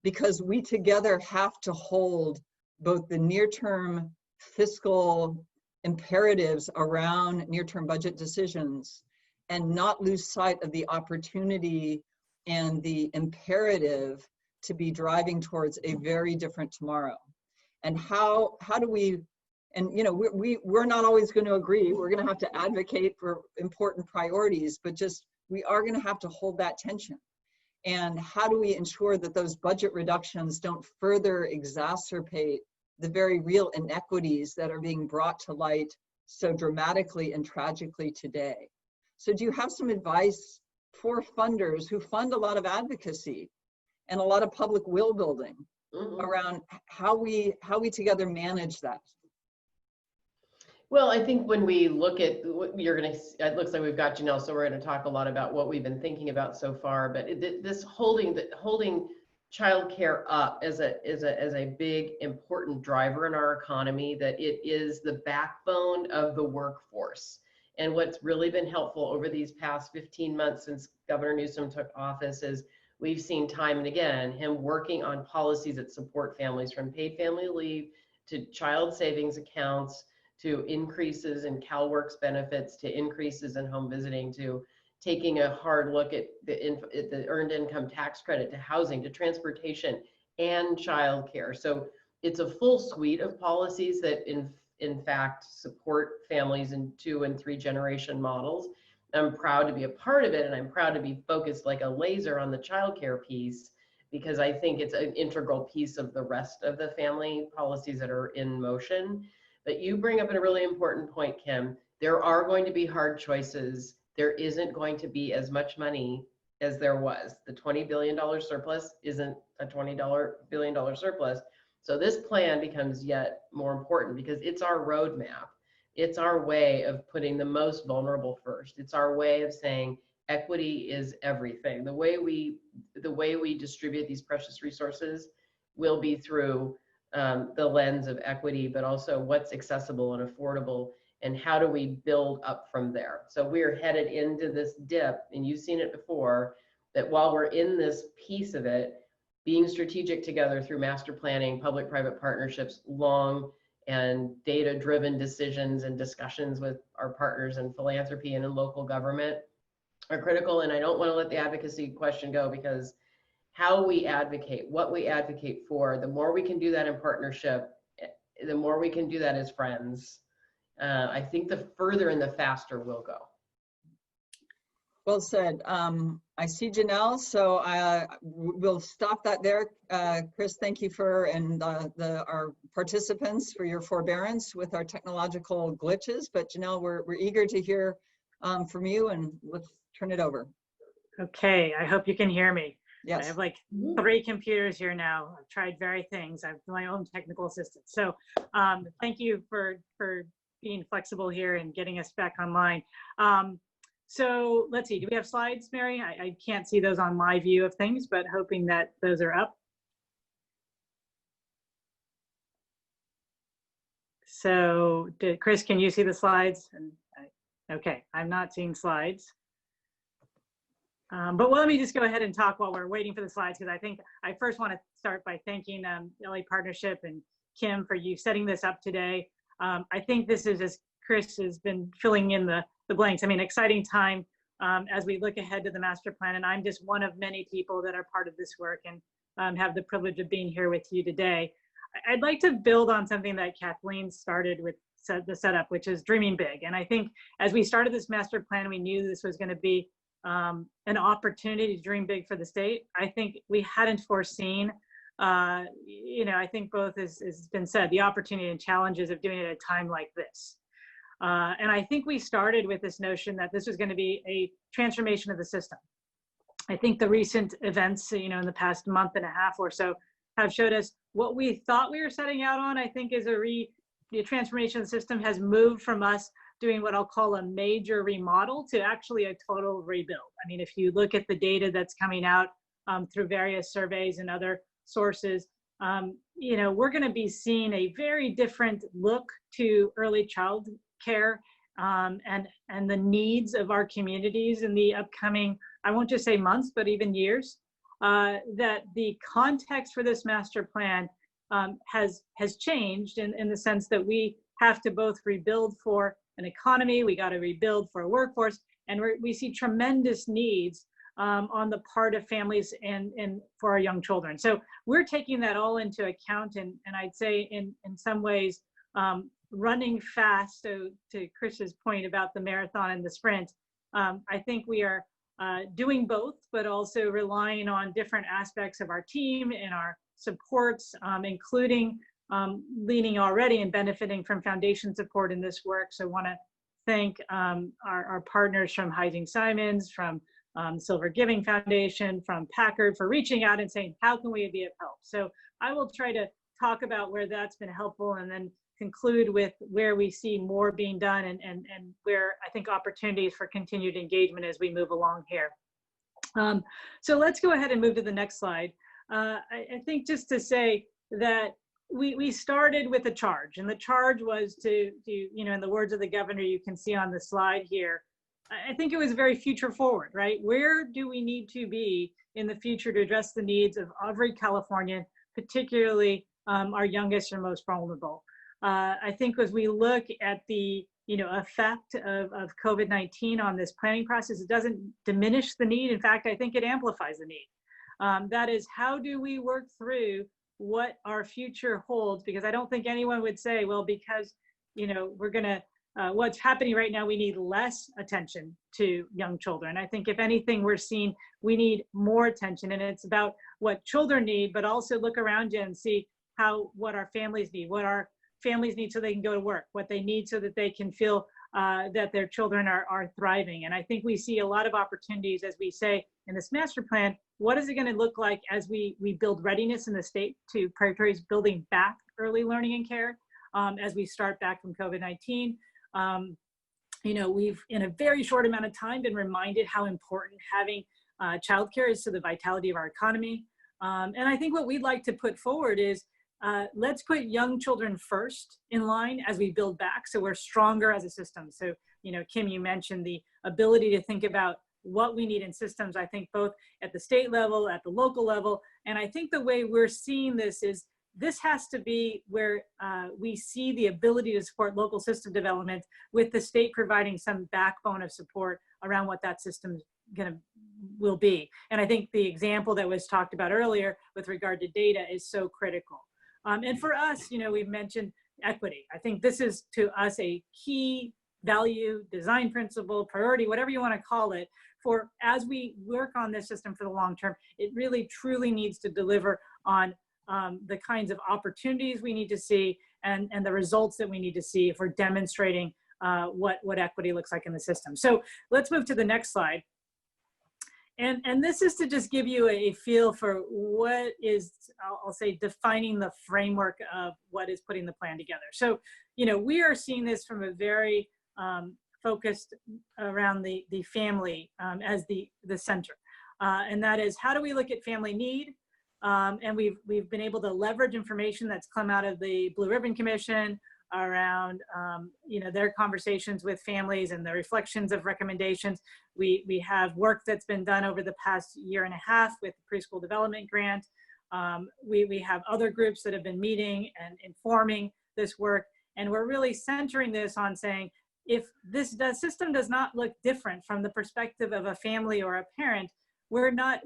because we together have to hold both the near-term fiscal imperatives around near-term budget decisions and not lose sight of the opportunity and the imperative to be driving towards a very different tomorrow. And how do we, and we're not always going to agree, we're going to have to advocate for important priorities, but just we are going to have to hold that tension. And how do we ensure that those budget reductions don't further exacerbate the very real inequities that are being brought to light so dramatically and tragically today? So do you have some advice for funders who fund a lot of advocacy and a lot of public will building around how we together manage that? Well, I think when we look at what it looks like we've got Janelle, so we're going to talk a lot about what we've been thinking about so far. But this holding childcare up as a big important driver in our economy, that it is the backbone of the workforce. And what's really been helpful over these past 15 months since Governor Newsom took office is we've seen time and again him working on policies that support families, from paid family leave to child savings accounts, to increases in CalWORKs benefits, to increases in home visiting, to taking a hard look at the earned income tax credit, to housing, to transportation and childcare. So it's a full suite of policies that in fact support families in 2 and 3 generation models. I'm proud to be a part of it, and I'm proud to be focused like a laser on the childcare piece, because I think it's an integral piece of the rest of the family policies that are in motion. But you bring up a really important point, Kim. There are going to be hard choices. There isn't going to be as much money as there was. The $20 billion surplus isn't a $20 billion surplus. So this plan becomes yet more important because it's our roadmap. It's our way of putting the most vulnerable first. It's our way of saying equity is everything. The way we distribute these precious resources will be through the lens of equity, but also what's accessible and affordable, and how do we build up from there. So we're headed into this dip, and you've seen it before, that while we're in this piece of it, being strategic together through master planning, public-private partnerships, long and data-driven decisions and discussions with our partners in philanthropy and in local government are critical. And I don't want to let the advocacy question go, because how we advocate, what we advocate for, the more we can do that in partnership, the more we can do that as friends. I think the further and the faster we'll go. Well said. I see Janelle, so we'll stop that there. Chris, thank you and our participants for your forbearance with our technological glitches. But Janelle, we're eager to hear from you, and let's turn it over. Okay, I hope you can hear me. Yes. I have like 3 computers here now. I've tried various things. I've my own technical assistant. So thank you for being flexible here and getting us back online. So let's see, do we have slides, Mary? I can't see those on my view of things, but hoping that those are up. So Chris, can you see the slides? Okay, I'm not seeing slides. But let me just go ahead and talk while we're waiting for the slides, because I think I first want to start by thanking LA Partnership and Kim for you setting this up today. I think this is, as Chris has been filling in the blanks, I mean, exciting time as we look ahead to the master plan. And I'm just one of many people that are part of this work and have the privilege of being here with you today. I'd like to build on something that Kathleen started with the setup, which is dreaming big. And I think as we started this master plan, we knew this was going to be an opportunity to dream big for the state. I think we hadn't foreseen, I think both has been said, the opportunity and challenges of doing it at a time like this. And I think we started with this notion that this was going to be a transformation of the system. I think the recent events, in the past month and a half or so have showed us what we thought we were setting out on. I think is the transformation of the system has moved from us doing what I'll call a major remodel to actually a total rebuild. I mean, if you look at the data that's coming out through various surveys and other sources, we're going to be seeing a very different look to early child care and the needs of our communities in the upcoming, I won't just say months, but even years. That the context for this master plan has changed in the sense that we have to both rebuild for an economy, we got to rebuild for a workforce, and we see tremendous needs on the part of families and for our young children. So we're taking that all into account, and I'd say in some ways running fast. So to Chris's point about the marathon and the sprint, I think we are doing both, but also relying on different aspects of our team and our supports, including leaning already and benefiting from foundation support in this work. So I want to thank our partners from Heising Simons, from Silver Giving Foundation, from Packard for reaching out and saying, how can we be of help? So I will try to talk about where that's been helpful and then conclude with where we see more being done and where I think opportunities for continued engagement as we move along here. So let's go ahead and move to the next slide. I think just to say that we started with a charge, and the charge was to in the words of the governor, you can see on the slide here, I think it was very future forward, right? Where do we need to be in the future to address the needs of every Californian, particularly our youngest and most vulnerable? I think as we look at the effect of COVID-19 on this planning process, it doesn't diminish the need. In fact, I think it amplifies the need. That is, how do we work through what our future holds? Because I don't think anyone would say, well, because we're going to, what's happening right now, we need less attention to young children. I think if anything, we're seeing we need more attention, and it's about what children need, but also look around you and see what our families need, what our families need so they can go to work, what they need so that they can feel that their children are thriving. And I think we see a lot of opportunities, as we say in this master plan. What is it going to look like as we build readiness in the state to prioritize building back early learning and care as we start back from COVID-19? We've, in a very short amount of time, been reminded how important having childcare is to the vitality of our economy. And I think what we'd like to put forward is let's put young children first in line as we build back, so we're stronger as a system. So, Kim, you mentioned the ability to think about what we need in systems, I think both at the state level, at the local level. And I think the way we're seeing this is this has to be where we see the ability to support local system development, with the state providing some backbone of support around what that system will be. And I think the example that was talked about earlier with regard to data is so critical. And for us, we've mentioned equity. I think this is, to us, a key value, design principle, priority, whatever you want to call it, for as we work on this system for the long term. It really truly needs to deliver on the kinds of opportunities we need to see and the results that we need to see if we're demonstrating what equity looks like in the system. So let's move to the next slide. And this is to just give you a feel for what is, I'll say, defining the framework of what is putting the plan together. So, we are seeing this from a very focused around the family as the center. And that is, how do we look at family need? And we've been able to leverage information that's come out of the Blue Ribbon Commission around their conversations with families and the reflections of recommendations. We have work that's been done over the past year and a half with the Preschool Development Grant. We have other groups that have been meeting and informing this work, and we're really centering this on saying, if the system does not look different from the perspective of a family or a parent, we're not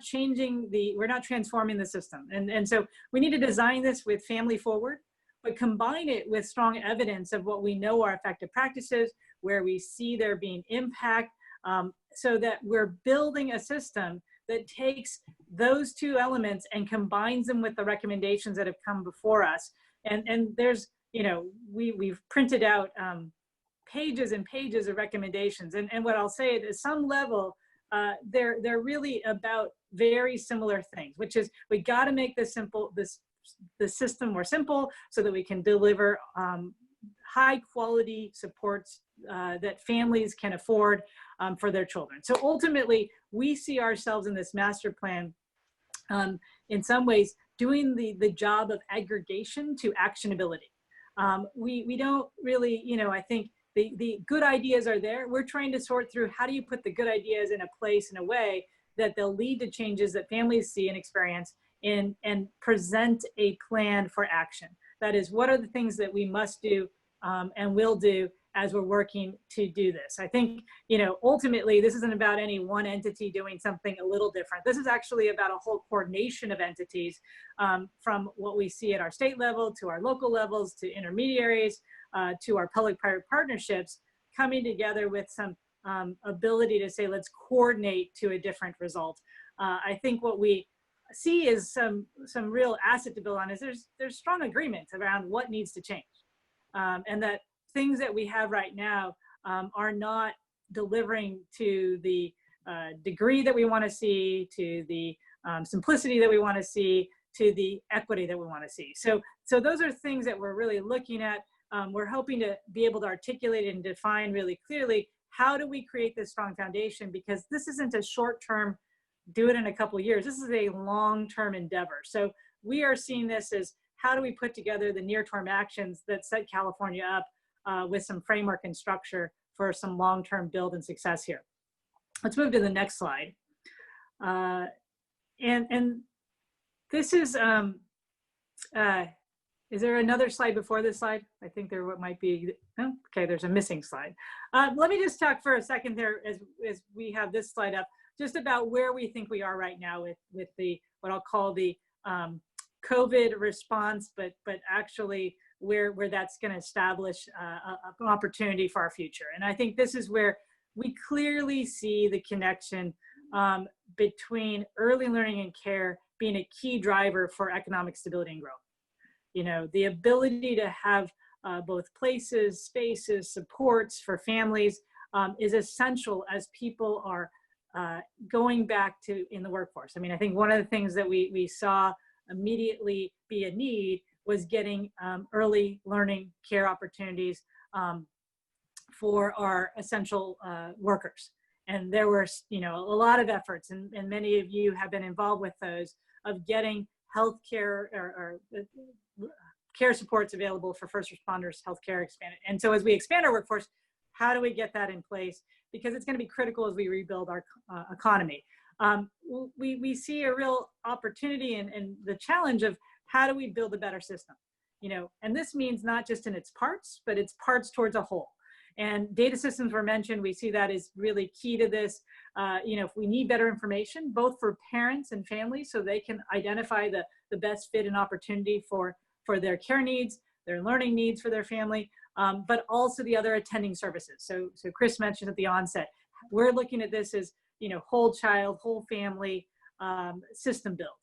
transforming the system. And so we need to design this with family forward, but combine it with strong evidence of what we know are effective practices, where we see there being impact, so that we're building a system that takes those two elements and combines them with the recommendations that have come before us. And there's, we've printed out pages and pages of recommendations. And what I'll say at some level, they're really about very similar things, which is, we got to make the system more simple so that we can deliver high quality supports that families can afford for their children. So ultimately, we see ourselves in this master plan in some ways doing the job of aggregation to actionability. We don't really, I think the good ideas are there. We're trying to sort through, how do you put the good ideas in a place, in a way that they'll lead to changes that families see and experience, and present a plan for action. That is, what are the things that we must do and will do as we're working to do this. I think, ultimately, this isn't about any one entity doing something a little different. This is actually about a whole coordination of entities, from what we see at our state level, to our local levels, to intermediaries, to our public-private partnerships, coming together with some ability to say, let's coordinate to a different result. I think what we see is some real asset to build on is there's strong agreement around what needs to change, and that things that we have right now are not delivering to the degree that we want to see, to the simplicity that we want to see, to the equity that we want to see. So those are things that we're really looking at. We're hoping to be able to articulate and define really clearly, how do we create this strong foundation? Because this isn't a short-term, do it in a couple of years. This is a long-term endeavor. So we are seeing this as, how do we put together the near-term actions that set California up with some framework and structure for some long-term build and success here. Let's move to the next slide. And this is there another slide before this slide? I think there might be, oh, okay, there's a missing slide. Let me just talk for a second there as we have this slide up, just about where we think we are right now with the, what I'll call the COVID response, but actually where that's going to establish an opportunity for our future. And I think this is where we clearly see the connection between early learning and care being a key driver for economic stability and growth. You know, the ability to have both places, spaces, supports for families is essential as people are going back to in the workforce. I mean, I think one of the things that we saw immediately be a need was getting early learning care opportunities for our essential workers. And there were, you know, a lot of efforts, and many of you have been involved with those, of getting healthcare or care supports available for first responders, healthcare expanded. And so as we expand our workforce, how do we get that in place? Because it's going to be critical as we rebuild our economy. We see a real opportunity and the challenge of how do we build a better system? You know, and this means not just in its parts, but its parts towards a whole. And data systems were mentioned. We see that is really key to this. You know, if we need better information, both for parents and families, so they can identify the best fit and opportunity for their care needs, their learning needs for their family, but also the other attending services. So Chris mentioned at the onset, we're looking at this as, you know, whole child, whole family system build,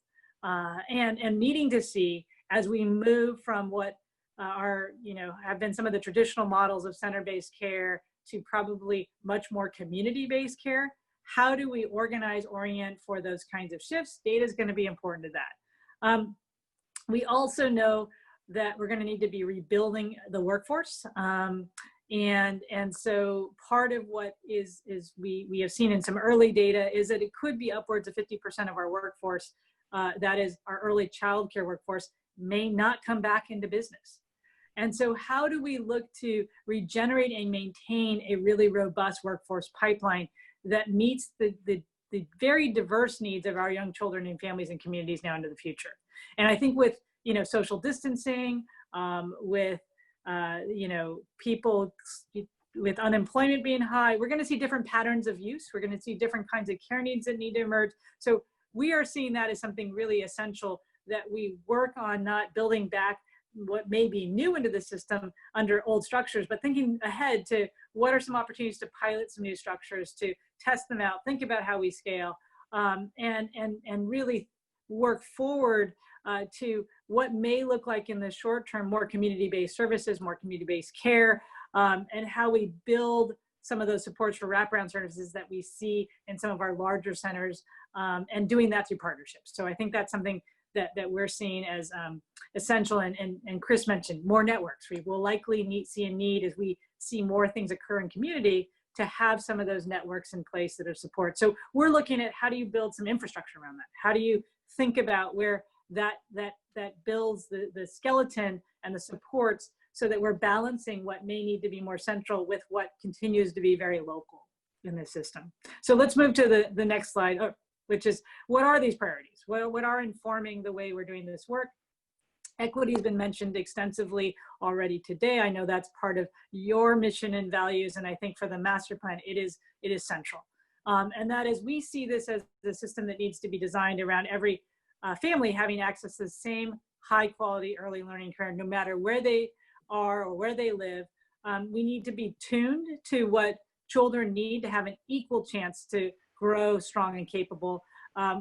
and needing to see as we move from what are, you know, have been some of the traditional models of center-based care to probably much more community-based care. How do we organize, orient for those kinds of shifts? Data is going to be important to that. We also know that we're going to need to be rebuilding the workforce. And so part of what is we have seen in some early data is that it could be upwards of 50% of our workforce, that is our early childcare workforce, may not come back into business. And so how do we look to regenerate and maintain a really robust workforce pipeline that meets the very diverse needs of our young children and families and communities now into the future? And I think with, you know, social distancing, with, you know, people with unemployment being high, we're going to see different patterns of use. We're going to see different kinds of care needs that need to emerge. So we are seeing that as something really essential, that we work on not building back what may be new into the system under old structures, but thinking ahead to what are some opportunities to pilot some new structures, to test them out, think about how we scale, and really work forward to what may look like in the short term, more community-based services, more community-based care, and how we build some of those supports for wraparound services that we see in some of our larger centers, and doing that through partnerships. So I think that's something that we're seeing as essential. And Chris mentioned more networks. We will likely see a need as we see more things occur in community to have some of those networks in place that are support. So we're looking at how do you build some infrastructure around that? How do you think about where that builds the skeleton and the supports so that we're balancing what may need to be more central with what continues to be very local in this system. So let's move to the next slide, which is, what are these priorities? What are informing the way we're doing this work? Equity has been mentioned extensively already today. I know that's part of your mission and values, and I think for the master plan, it is central. And that is, we see this as the system that needs to be designed around every family having access to the same high quality early learning care, no matter where they are or where they live. We need to be tuned to what children need to have an equal chance to grow strong and capable.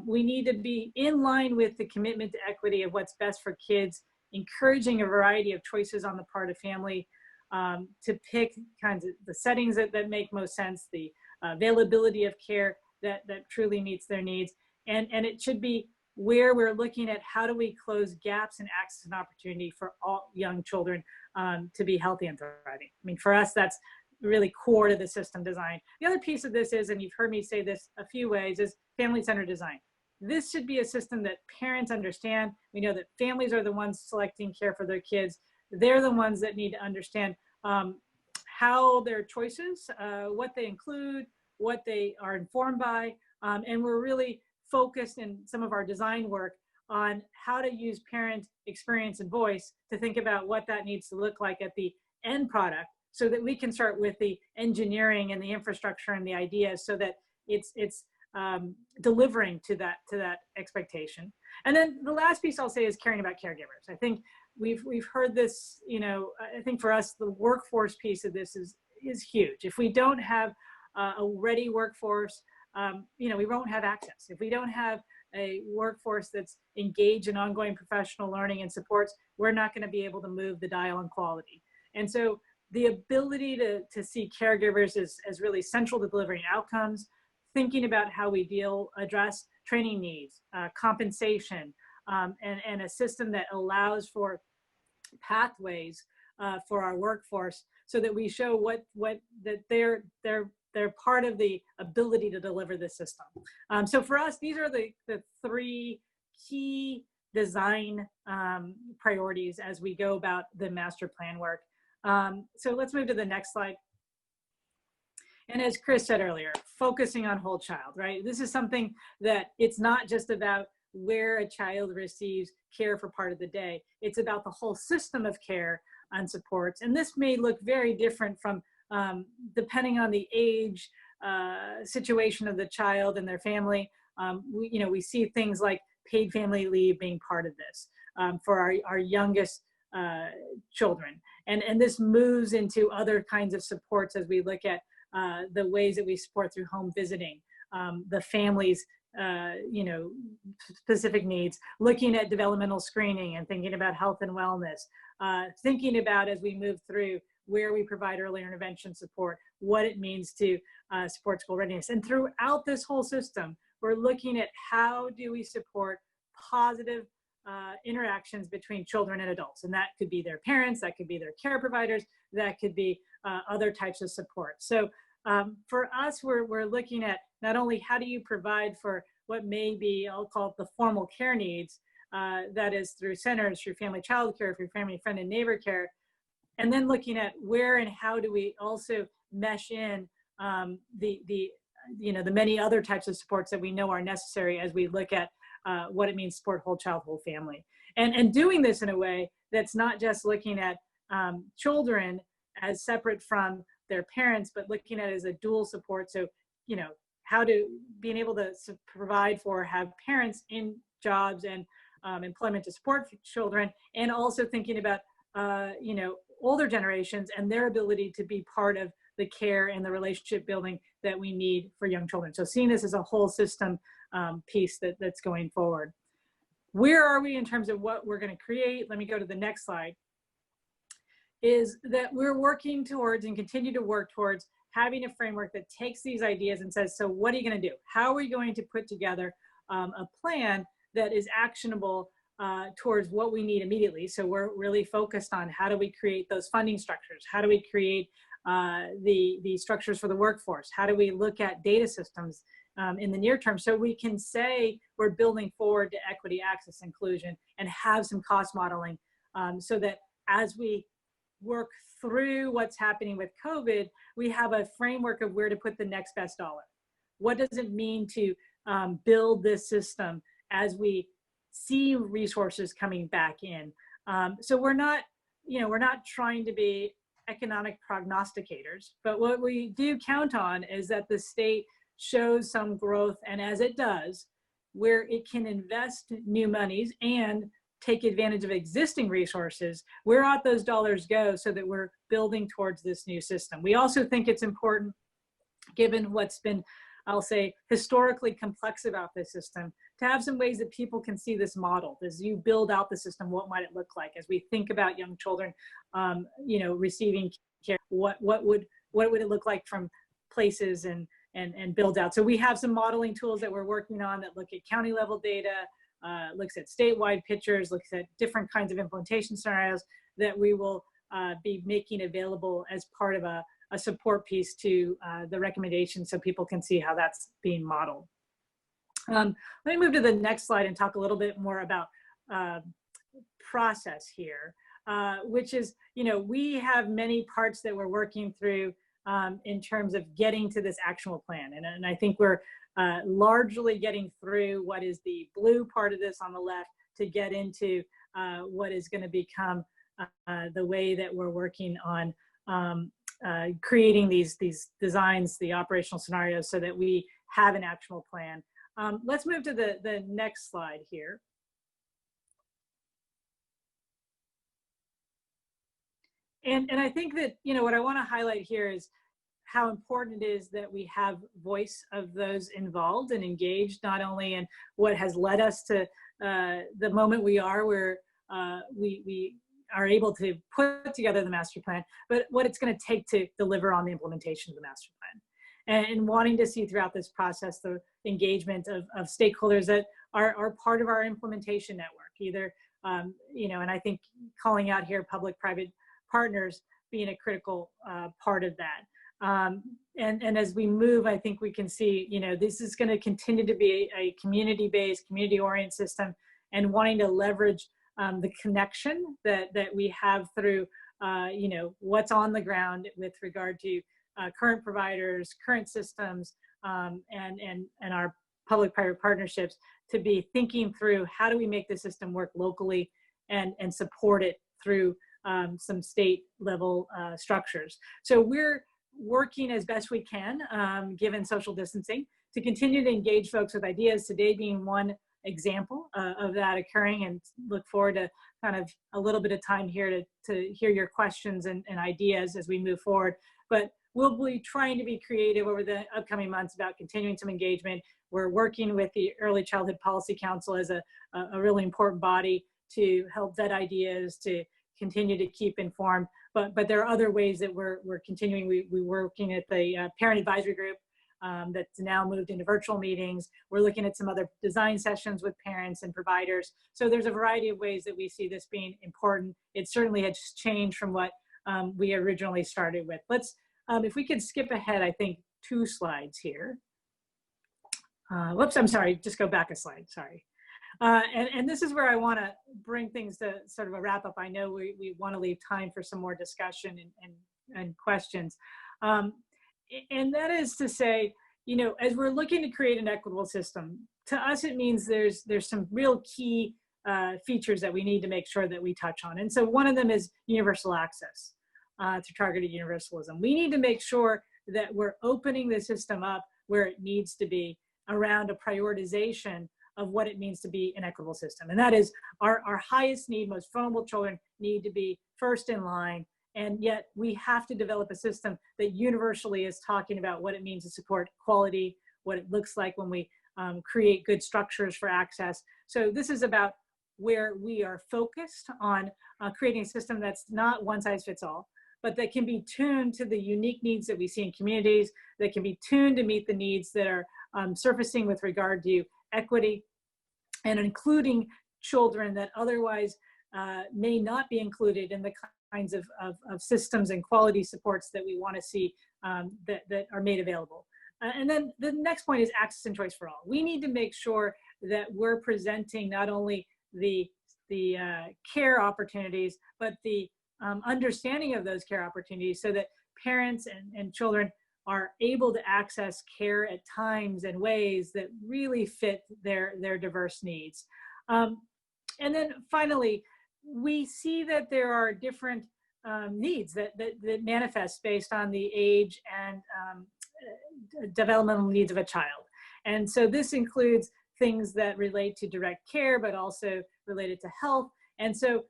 We need to be in line with the commitment to equity of what's best for kids, encouraging a variety of choices on the part of family to pick kinds of the settings that make most sense, the availability of care that truly meets their needs. And it should be where we're looking at how do we close gaps in access and opportunity for all young children to be healthy and thriving. I mean, for us, that's really core to the system design. The other piece of this is, and you've heard me say this a few ways, is family-centered design. This should be a system that parents understand. We know that families are the ones selecting care for their kids. They're the ones that need to understand how their choices, what they include, what they are informed by, and we're really focused in some of our design work on how to use parent experience and voice to think about what that needs to look like at the end product, so that we can start with the engineering and the infrastructure and the ideas so that it's delivering to that expectation. And then the last piece I'll say is caring about caregivers. I think we've heard this, you know, I think for us, the workforce piece of this is huge. If we don't have a ready workforce, you know, we won't have access. If we don't have a workforce that's engaged in ongoing professional learning and supports, we're not going to be able to move the dial on quality. And so the ability to see caregivers as really central to delivering outcomes, thinking about how we address training needs, compensation, and a system that allows for pathways for our workforce, so that we show that they're part of the ability to deliver this system. So for us, these are the three key design priorities as we go about the master plan work. So let's move to the next slide. And as Chris said earlier, focusing on whole child, right? This is something that it's not just about where a child receives care for part of the day. It's about the whole system of care and supports. And this may look very different from, depending on the age, situation of the child and their family. We see things like paid family leave being part of this for our youngest children. And this moves into other kinds of supports as we look at the ways that we support through home visiting, the families, specific needs, looking at developmental screening and thinking about health and wellness, thinking about, as we move through, where we provide early intervention support, what it means to support school readiness. And throughout this whole system, we're looking at how do we support positive interactions between children and adults. And that could be their parents, that could be their care providers, that could be other types of support. So for us, we're looking at not only how do you provide for what may be, I'll call it the formal care needs, that is through centers, through family child care, through family friend and neighbor care, and then looking at where and how do we also mesh in the many other types of supports that we know are necessary as we look at what it means to support whole child, whole family. And doing this in a way that's not just looking at children as separate from their parents, but looking at it as a dual support. So, how to being able to provide for, have parents in jobs and employment to support children, and also thinking about, older generations and their ability to be part of the care and the relationship building that we need for young children. So seeing this as a whole system piece that's going forward. Where are we in terms of what we're going to create? Let me go to the next slide. Is that we're working towards and continue to work towards having a framework that takes these ideas and says, so what are you going to do? How are we going to put together a plan that is actionable towards what we need immediately? So we're really focused on how do we create those funding structures? How do we create the structures for the workforce? How do we look at data systems in the near term, so we can say we're building forward to equity, access, inclusion, and have some cost modeling so that as we work through what's happening with COVID, we have a framework of where to put the next best dollar. What does it mean to build this system as we see resources coming back in? So we're not trying to be economic prognosticators, but what we do count on is that the state shows some growth, and as it does, where it can invest new monies and take advantage of existing resources, where ought those dollars go so that we're building towards this new system. We also think it's important, given what's been, I'll say, historically complex about this system, to have some ways that people can see this model. As you build out the system, what might it look like? As we think about young children, receiving care, what would it look like from places and build out? So we have some modeling tools that we're working on that look at county level data, looks at statewide pictures, looks at different kinds of implementation scenarios that we will be making available as part of a support piece to the recommendation, so people can see how that's being modeled. Let me move to the next slide and talk a little bit more about process here, which is, we have many parts that we're working through in terms of getting to this actual plan. And I think we're largely getting through what is the blue part of this on the left to get into what is going to become the way that we're working on creating these designs, the operational scenarios, so that we have an actual plan. Let's move to the next slide here. And I think that, you know, what I want to highlight here is how important it is that we have voice of those involved and engaged, not only in what has led us to the moment we are where we are able to put together the master plan, but what it's going to take to deliver on the implementation of the master plan. And wanting to see throughout this process the engagement of stakeholders that are part of our implementation network, either, you know, and I think calling out here public-private partners being a critical part of that. And as we move, I think we can see, you know, this is going to continue to be a community-based, community-oriented system, and wanting to leverage the connection that we have through, you know, what's on the ground with regard to current providers, current systems, and our public-private partnerships, to be thinking through how do we make the system work locally and support it through some state level structures. So we're working as best we can, given social distancing, to continue to engage folks with ideas, today being one example of that occurring, and look forward to kind of a little bit of time here to hear your questions and ideas as we move forward. But we'll be trying to be creative over the upcoming months about continuing some engagement. We're working with the Early Childhood Policy Council as a really important body to help vet ideas, to continue to keep informed. But there are other ways that we're continuing. We're working at the Parent Advisory Group that's now moved into virtual meetings. We're looking at some other design sessions with parents and providers. So there's a variety of ways that we see this being important. It certainly has changed from what we originally started with. Let's, if we could skip ahead, I think 2 slides here. Whoops, I'm sorry, just go back a slide, sorry. And this is where I want to bring things to sort of a wrap up. I know we want to leave time for some more discussion and questions. And that is to say, you know, as we're looking to create an equitable system, to us it means there's some real key features that we need to make sure that we touch on. And so one of them is universal access to targeted universalism. We need to make sure that we're opening the system up where it needs to be, around a prioritization of what it means to be an equitable system. And that is our highest need, most vulnerable children need to be first in line. And yet we have to develop a system that universally is talking about what it means to support quality, what it looks like when we create good structures for access. So this is about where we are focused on creating a system that's not one size fits all, but that can be tuned to the unique needs that we see in communities, that can be tuned to meet the needs that are surfacing with regard to equity, and including children that otherwise may not be included in the kinds of systems and quality supports that we want to see that are made available. And then the next point is access and choice for all. We need to make sure that we're presenting not only the care opportunities, but the understanding of those care opportunities, so that parents and children are able to access care at times and ways that really fit their diverse needs. And then finally, we see that there are different needs that manifest based on the age and developmental needs of a child. And so this includes things that relate to direct care, but also related to health. And so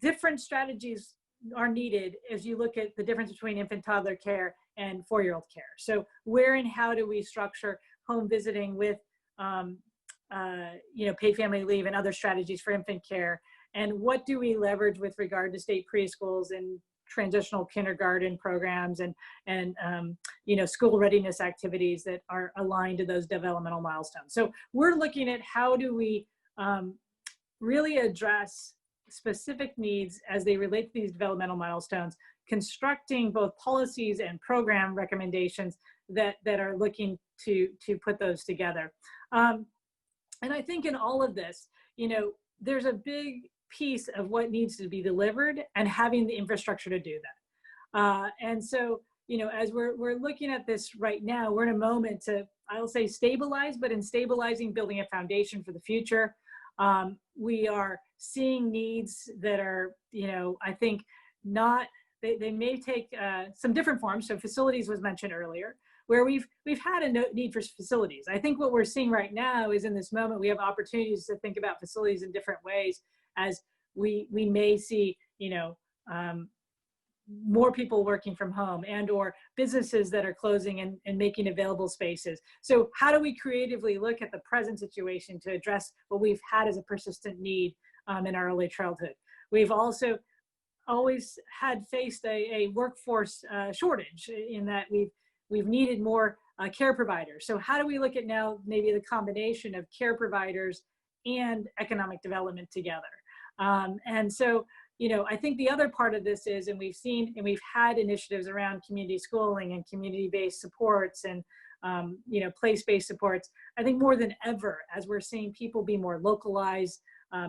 different strategies are needed as you look at the difference between infant toddler care and 4-year-old care. So where and how do we structure home visiting with you know, paid family leave and other strategies for infant care? And what do we leverage with regard to state preschools and transitional kindergarten programs and you know, school readiness activities that are aligned to those developmental milestones? So we're looking at how do we really address specific needs as they relate to these developmental milestones, constructing both policies and program recommendations that are looking to put those together. And I think in all of this, you know, there's a big piece of what needs to be delivered and having the infrastructure to do that. And so, you know, as we're looking at this right now, we're in a moment to, I'll say, stabilize, but in stabilizing, building a foundation for the future. We are seeing needs that are, you know, I think not, they may take some different forms. So facilities was mentioned earlier, where we've had a need for facilities. I think what we're seeing right now is in this moment, we have opportunities to think about facilities in different ways, as we may see, you know, more people working from home and or businesses that are closing and making available spaces. So how do we creatively look at the present situation to address what we've had as a persistent need in our early childhood? We've also always had faced a workforce shortage in that we've needed more care providers. So how do we look at now maybe the combination of care providers and economic development together? And so, you know, I think the other part of this is, and we've had initiatives around community schooling and community-based supports and, you know, place-based supports. I think more than ever, as we're seeing people be more localized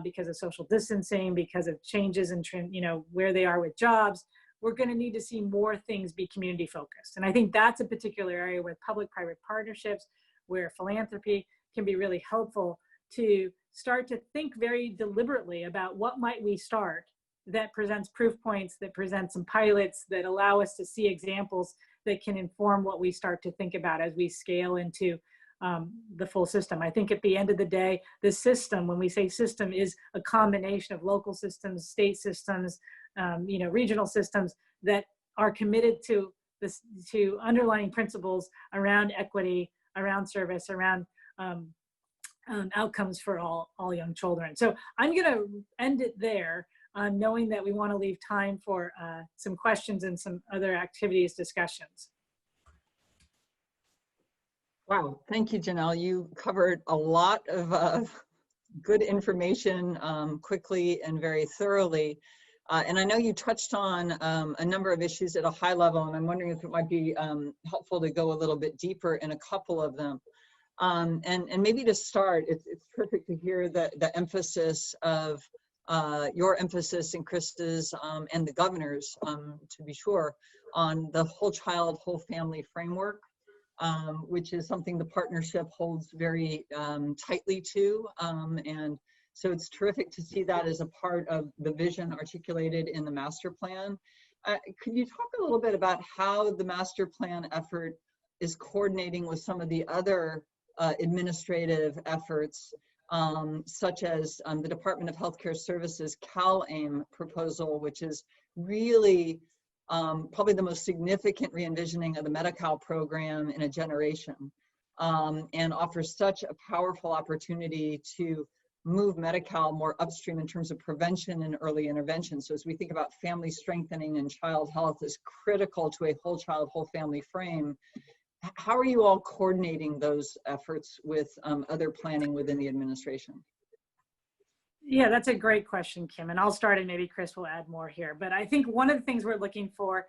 because of social distancing, because of changes in, you know, where they are with jobs, we're going to need to see more things be community focused. And I think that's a particular area where public-private partnerships, where philanthropy can be really helpful to start to think very deliberately about what might we start that presents proof points, that presents some pilots, that allow us to see examples that can inform what we start to think about as we scale into the full system. I think at the end of the day, the system, when we say system, is a combination of local systems, state systems, you know, regional systems that are committed to this, to underlying principles around equity, around service, around outcomes for all young children. So I'm going to end it there, knowing that we want to leave time for some questions and some other activities, discussions. Wow, thank you, Janelle. You covered a lot of good information quickly and very thoroughly. And I know you touched on a number of issues at a high level, and I'm wondering if it might be helpful to go a little bit deeper in a couple of them. And maybe to start, it's perfect to hear the emphasis of your emphasis and Krista's and the governor's, to be sure, on the whole child, whole family framework, which is something the partnership holds very tightly to. And so it's terrific to see that as a part of the vision articulated in the master plan. Could you talk a little bit about how the master plan effort is coordinating with some of the other administrative efforts, such as the Department of Healthcare Services CalAIM proposal, which is really probably the most significant re-envisioning of the Medi-Cal program in a generation, and offers such a powerful opportunity to move Medi-Cal more upstream in terms of prevention and early intervention. So as we think about family strengthening and child health is critical to a whole child, whole family frame, how are you all coordinating those efforts with other planning within the administration? Yeah, that's a great question, Kim. And I'll start and maybe Chris will add more here. But I think one of the things we're looking for,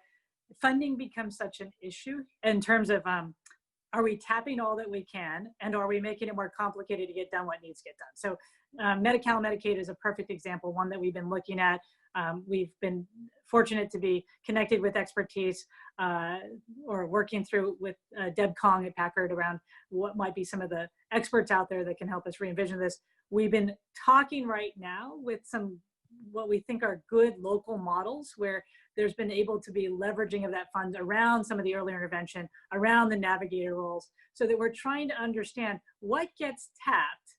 funding becomes such an issue in terms of, are we tapping all that we can, and are we making it more complicated to get done what needs to get done? So Medi-Cal Medicaid is a perfect example, one that we've been looking at. We've been fortunate to be connected with expertise or working through with Deb Kong at Packard around what might be some of the experts out there that can help us re-envision this. We've been talking right now with some what we think are good local models where there's been able to be leveraging of that fund around some of the early intervention, around the navigator roles, so that we're trying to understand what gets tapped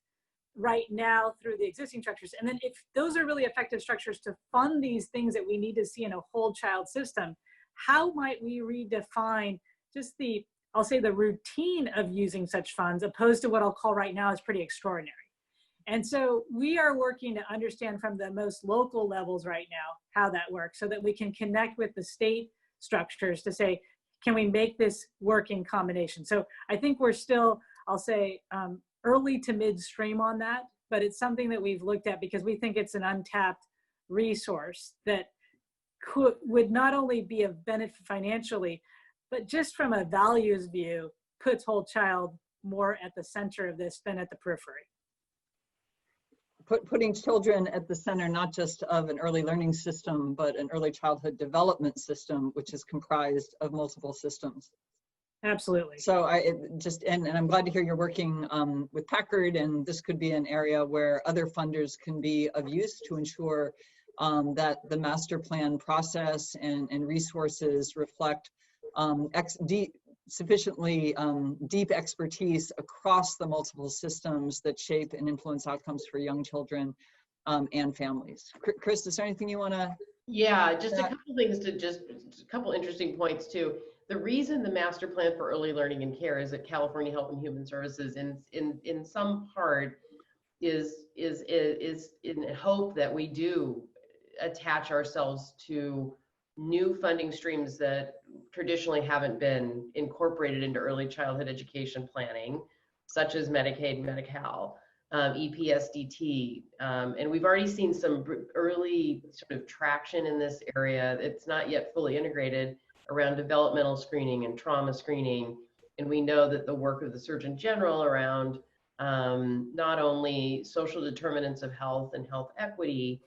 right now through the existing structures. And then if those are really effective structures to fund these things that we need to see in a whole child system, how might we redefine just the, I'll say the routine of using such funds opposed to what I'll call right now is pretty extraordinary. And so we are working to understand from the most local levels right now how that works so that we can connect with the state structures to say, can we make this work in combination? So I think we're still, I'll say, early to midstream on that, but it's something that we've looked at because we think it's an untapped resource that would not only be of benefit financially, but just from a values view, puts whole child more at the center of this than at the periphery. Putting children at the center, not just of an early learning system, but an early childhood development system, which is comprised of multiple systems. Absolutely. So and I'm glad to hear you're working with Packard, and this could be an area where other funders can be of use to ensure that the master plan process and resources reflect sufficiently deep expertise across the multiple systems that shape and influence outcomes for young children and families. Chris, is there anything you want to Yeah, just a Yeah. couple things to just a couple interesting points too. The reason the master plan for early learning and care is at California Health and Human Services in some part is in hope that we do attach ourselves to new funding streams that traditionally haven't been incorporated into early childhood education planning, such as Medicaid, Medi-Cal, EPSDT, and we've already seen some early sort of traction in this area. It's not yet fully integrated around developmental screening and trauma screening, and we know that the work of the Surgeon General around not only social determinants of health and health equity,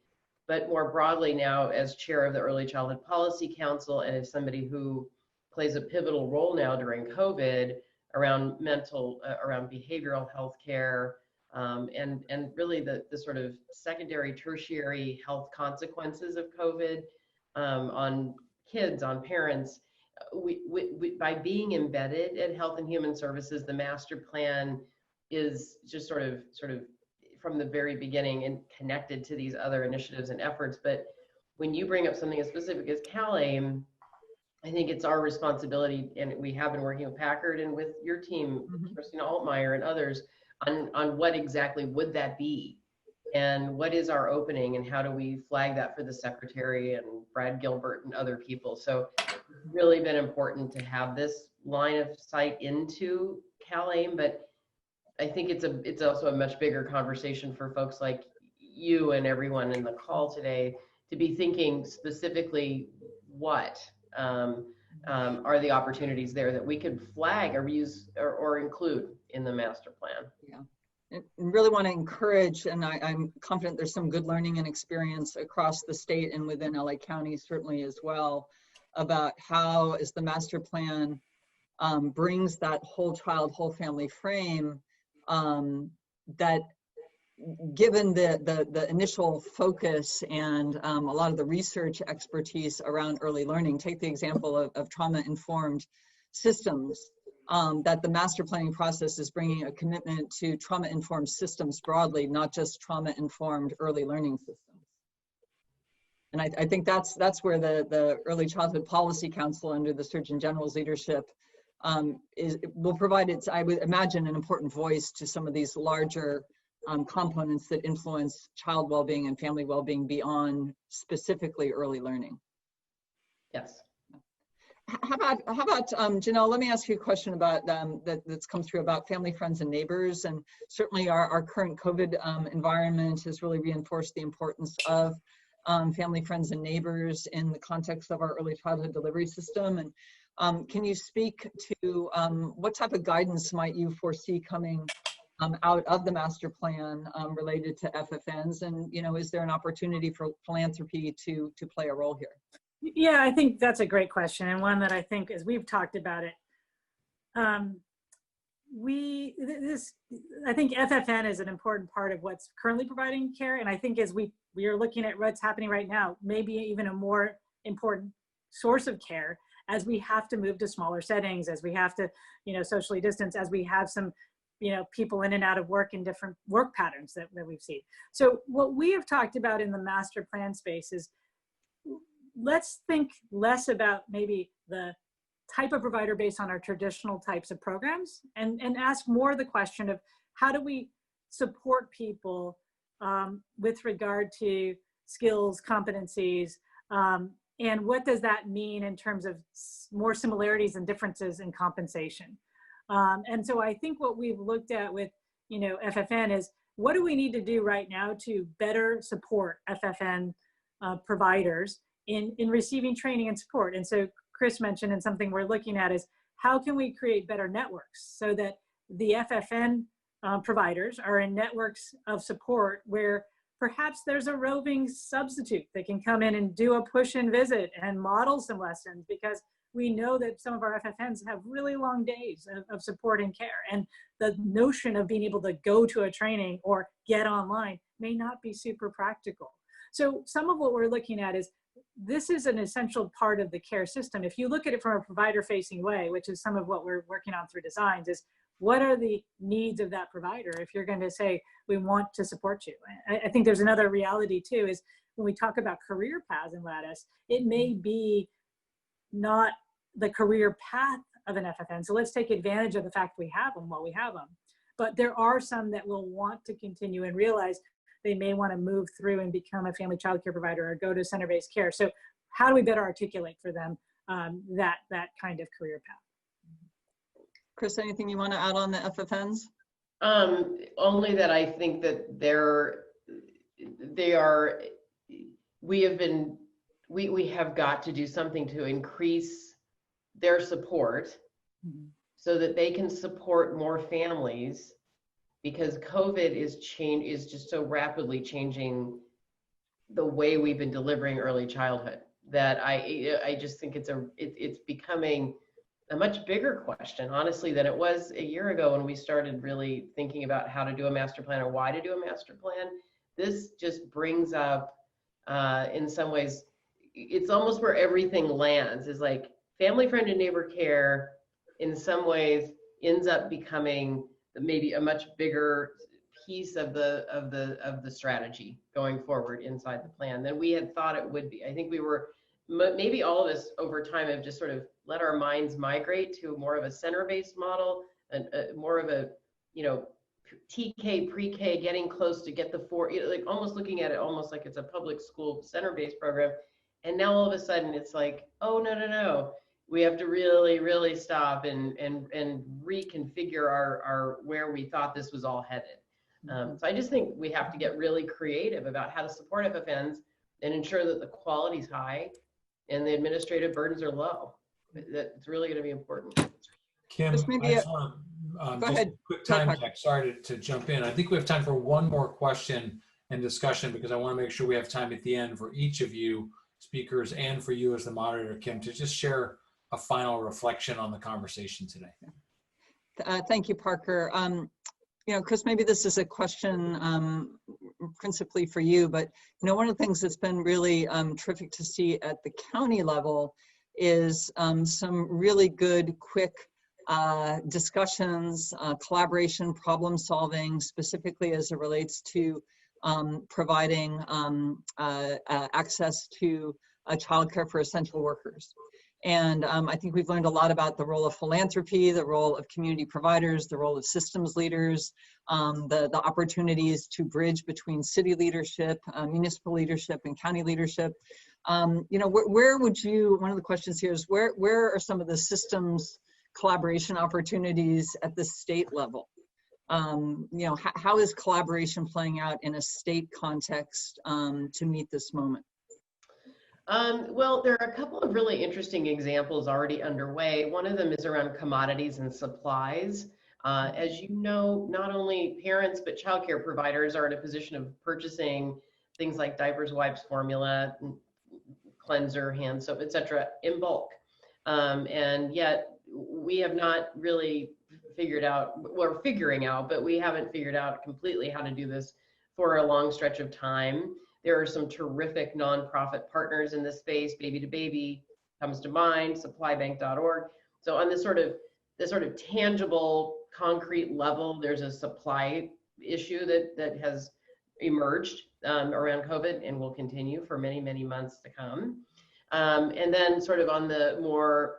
but more broadly now as chair of the Early Childhood Policy Council and as somebody who plays a pivotal role now during COVID around around behavioral health care, and really the sort of secondary, tertiary health consequences of COVID on kids, on parents. By being embedded at Health and Human Services, the master plan is just sort of from the very beginning and connected to these other initiatives and efforts. But when you bring up something as specific as CalAIM, I think it's our responsibility, and we have been working with Packard and with your team, Christina Altmeyer and others, on what exactly would that be, and what is our opening, and how do we flag that for the secretary and Brad Gilbert and other people. So it's really been important to have this line of sight into CalAIM, but I think it's also a much bigger conversation for folks like you and everyone in the call today to be thinking specifically what are the opportunities there that we could flag or use or include in the master plan. Yeah. And really want to encourage, and I'm confident there's some good learning and experience across the state and within LA County certainly as well, about how as the master plan brings that whole child, whole family frame, that given the initial focus and a lot of the research expertise around early learning, take the example of trauma-informed systems, that the master planning process is bringing a commitment to trauma-informed systems broadly, not just trauma-informed early learning systems. And I think that's where the Early Childhood Policy Council under the Surgeon General's leadership will provide its, I would imagine, an important voice to some of these larger components that influence child well-being and family well-being beyond specifically early learning. Yes. How about Janelle, let me ask you a question about that's come through about family, friends, and neighbors. And certainly our current COVID environment has really reinforced the importance of family, friends, and neighbors in the context of our early childhood delivery system. And can you speak to what type of guidance might you foresee coming out of the master plan related to FFNs? And, you know, is there an opportunity for philanthropy to play a role here? Yeah, I think that's a great question, and one that I think, as we've talked about it, I think FFN is an important part of what's currently providing care, and I think as we are looking at what's happening right now, maybe even a more important source of care as we have to move to smaller settings, as we have to, you know, socially distance, as we have some, you know, people in and out of work in different work patterns that we've seen. So what we have talked about in the master plan space is, let's think less about maybe the type of provider based on our traditional types of programs, and ask more the question of how do we support people with regard to skills, competencies, and what does that mean in terms of more similarities and differences in compensation. And so I think what we've looked at with, you know, FFN is, what do we need to do right now to better support FFN providers in receiving training and support? And so Chris mentioned, and something we're looking at is, how can we create better networks so that the FFN providers are in networks of support where perhaps there's a roving substitute that can come in and do a push and visit and model some lessons, because we know that some of our FFNs have really long days of support and care. And the notion of being able to go to a training or get online may not be super practical. So some of what we're looking at is, this is an essential part of the care system. If you look at it from a provider-facing way, which is some of what we're working on through designs, is what are the needs of that provider if you're going to say, we want to support you? I think there's another reality too, is when we talk about career paths in Lattice, it may be not the career path of an FFN. So let's take advantage of the fact we have them while we have them. But there are some that will want to continue and realize they may want to move through and become a family child care provider or go to center-based care. So how do we better articulate for them that kind of career path? Chris, anything you want to add on the FFNs? Only that I think that we have got to do something to increase their support so that they can support more families, because COVID is just so rapidly changing the way we've been delivering early childhood, that I just think it's becoming a much bigger question, honestly, than it was a year ago when we started really thinking about how to do a master plan or why to do a master plan. This just brings up, in some ways, it's almost where everything lands, is like family, friend, and neighbor care in some ways ends up becoming maybe a much bigger piece of the strategy going forward inside the plan than we had thought it would be. I think we were, maybe all of us over time have just sort of let our minds migrate to more of a center-based model, and more of a, TK, pre-K, getting close to get the four, like almost looking at it almost like it's a public school center-based program. And now all of a sudden it's like, oh, no. We have to really, really stop and reconfigure our where we thought this was all headed. So I just think we have to get really creative about how to support FFNs and ensure that the quality is high and the administrative burdens are low. That's really going to be important. Kim, Maybe I just want to, go just ahead. a quick time check. Sorry to jump in. I think we have time for one more question and discussion, because I want to make sure we have time at the end for each of you speakers and for you as the moderator, Kim, to just share a final reflection on the conversation today. Thank you, Parker. Chris, maybe this is a question principally for you, but one of the things that's been really terrific to see at the county level is some really good, quick discussions, collaboration, problem solving, specifically as it relates to providing access to childcare for essential workers. And I think we've learned a lot about the role of philanthropy, the role of community providers, the role of systems leaders, the opportunities to bridge between city leadership, municipal leadership, and county leadership. Where would you, one of the questions here is, where are some of the systems collaboration opportunities at the state level? How is collaboration playing out in a state context to meet this moment? Well, there are a couple of really interesting examples already underway. One of them is around commodities and supplies. As you know, not only parents, but childcare providers are in a position of purchasing things like diapers, wipes, formula, cleanser, hand soap, etc., in bulk. And yet we have not really figured out, we're figuring out, but we haven't figured out completely how to do this for a long stretch of time. There are some terrific nonprofit partners in this space. Baby to Baby comes to mind, supplybank.org. So on this sort of tangible, concrete level, there's a supply issue that has emerged around COVID and will continue for many, many months to come. And then sort of on the more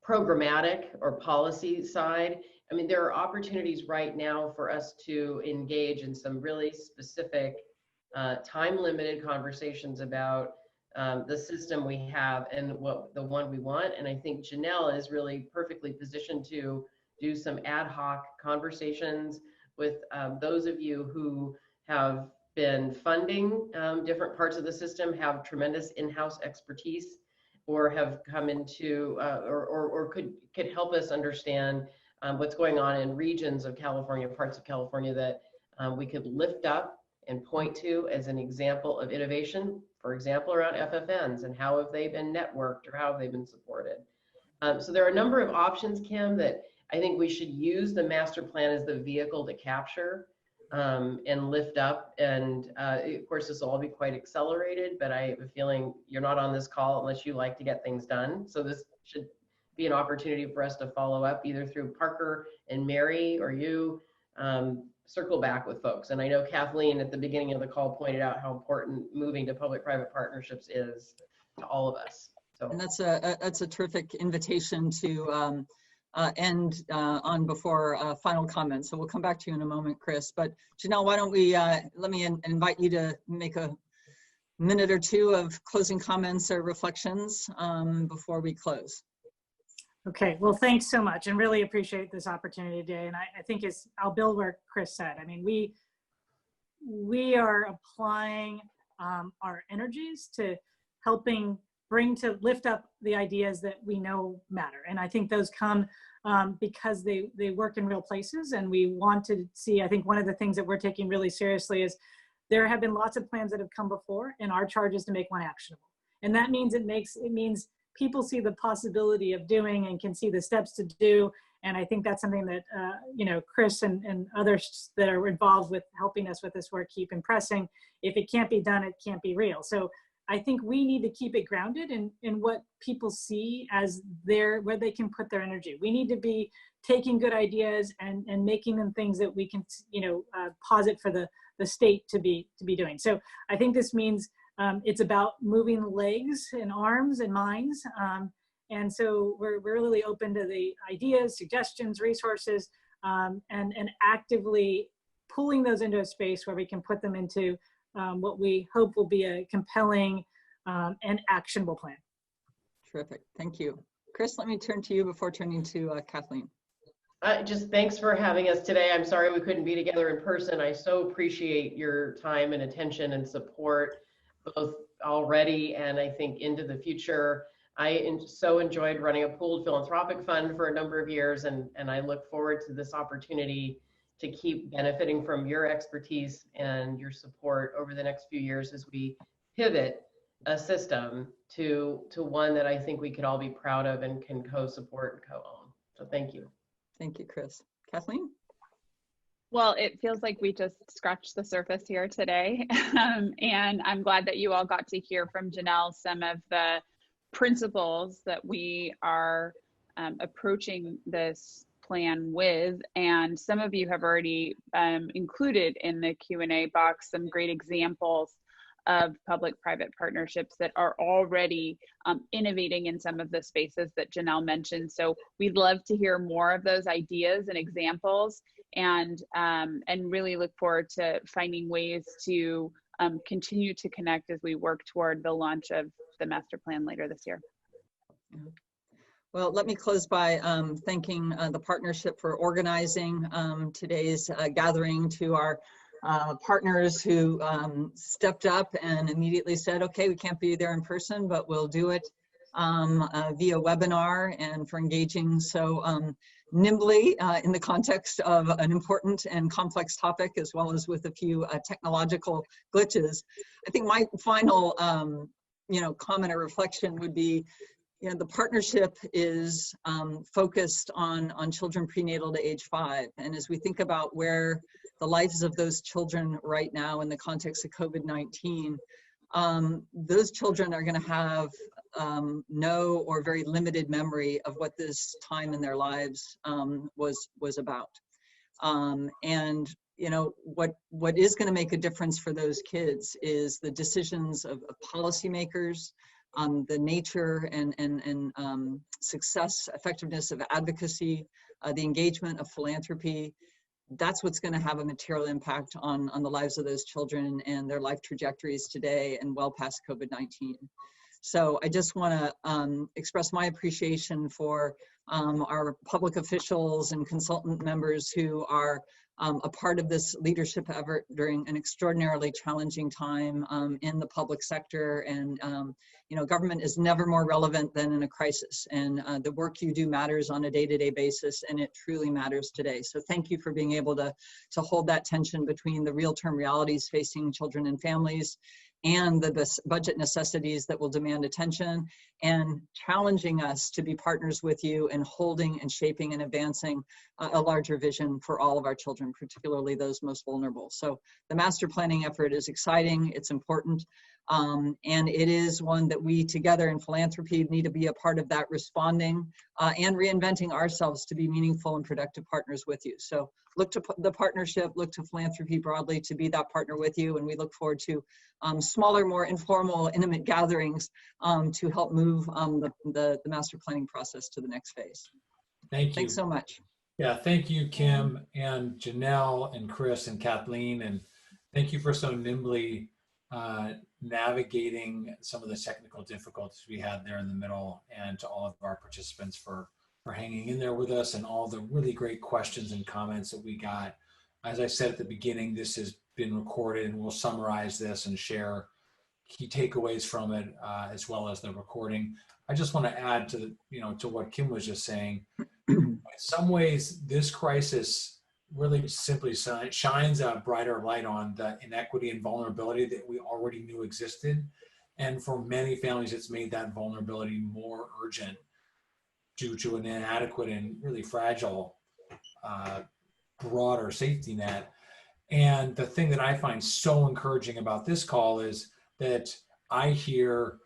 programmatic or policy side, I mean, there are opportunities right now for us to engage in some really specific time-limited conversations about the system we have and what the one we want. And I think Janelle is really perfectly positioned to do some ad hoc conversations with those of you who have been funding different parts of the system, have tremendous in-house expertise, or have come into or could help us understand what's going on in regions of California, parts of California that we could lift up and point to as an example of innovation, for example, around FFNs and how have they been networked or how have they been supported. So there are a number of options, Kim, that I think we should use the master plan as the vehicle to capture and lift up. And of course, this will all be quite accelerated, but I have a feeling you're not on this call unless you like to get things done. So this should be an opportunity for us to follow up either through Parker and Mary or you, circle back with folks. And I know Kathleen at the beginning of the call pointed out how important moving to public-private partnerships is to all of us. So, And that's a terrific invitation to end on before final comments. So we'll come back to you in a moment, Chris. But Janelle, why don't we, let me invite you to make a minute or two of closing comments or reflections before we close. Okay, well, thanks so much and really appreciate this opportunity today. And I think I'll build where Chris said. I mean, we are applying our energies to helping lift up the ideas that we know matter. And I think those come because they work in real places, and we want to see, I think one of the things that we're taking really seriously is there have been lots of plans that have come before, and our charge is to make one actionable. And that means it means people see the possibility of doing and can see the steps to do. And I think that's something that, you know, Chris and others that are involved with helping us with this work keep impressing. If it can't be done, it can't be real. So I think we need to keep it grounded in what people see as where they can put their energy. We need to be taking good ideas and making them things that we can, you know, posit for the state to be doing. So I think this means it's about moving legs and arms and minds. And so we're really open to the ideas, suggestions, resources, and actively pulling those into a space where we can put them into what we hope will be a compelling and actionable plan. Terrific, thank you. Chris, let me turn to you before turning to Kathleen. Just thanks for having us today. I'm sorry we couldn't be together in person. I so appreciate your time and attention and support, both already and I think into the future. I so enjoyed running a pooled philanthropic fund for a number of years, and I look forward to this opportunity to keep benefiting from your expertise and your support over the next few years as we pivot a system to one that I think we could all be proud of and can co-support and co-own. So thank you. Thank you, Chris. Kathleen? Well, it feels like we just scratched the surface here today. And I'm glad that you all got to hear from Janelle some of the principles that we are approaching this plan with. And some of you have already included in the Q&A box some great examples of public-private partnerships that are already innovating in some of the spaces that Janelle mentioned. So we'd love to hear more of those ideas and examples, and really look forward to finding ways to continue to connect as we work toward the launch of the master plan later this year. Well, let me close by thanking the partnership for organizing today's gathering, to our partners who stepped up and immediately said, okay, we can't be there in person, but we'll do it via webinar, and for engaging so nimbly in the context of an important and complex topic, as well as with a few technological glitches. I think my final comment or reflection would be, the partnership is focused on children prenatal to age 5. And as we think about where the lives of those children right now in the context of COVID-19, those children are going to have no or very limited memory of what this time in their lives was about. And what is going to make a difference for those kids is the decisions of policymakers, the nature and success, effectiveness of advocacy, the engagement of philanthropy. That's what's going to have a material impact on the lives of those children and their life trajectories today and well past COVID-19. So I just want to express my appreciation for our public officials and consultant members who are a part of this leadership effort during an extraordinarily challenging time in the public sector. And government is never more relevant than in a crisis. And the work you do matters on a day-to-day basis, and it truly matters today. So thank you for being able to hold that tension between the real-term realities facing children and families and the budget necessities that will demand attention, and challenging us to be partners with you in holding and shaping and advancing a larger vision for all of our children, particularly those most vulnerable. So the master planning effort is exciting, it's important. And it is one that we together in philanthropy need to be a part of that, responding and reinventing ourselves to be meaningful and productive partners with you. So look to the partnership, look to philanthropy broadly to be that partner with you. And we look forward to smaller, more informal, intimate gatherings to help move the master planning process to the next phase. Thank you. Thanks so much. Yeah, thank you, Kim and Janelle and Chris and Kathleen, and thank you for so nimbly navigating some of the technical difficulties we had there in the middle, and to all of our participants for hanging in there with us, and all the really great questions and comments that we got. As I said at the beginning, this has been recorded, and we'll summarize this and share key takeaways from it, as well as the recording. I just want to add to to what Kim was just saying. In some ways, this crisis really simply shines a brighter light on the inequity and vulnerability that we already knew existed. And for many families, it's made that vulnerability more urgent due to an inadequate and really fragile broader safety net. And the thing that I find so encouraging about this call is that I hear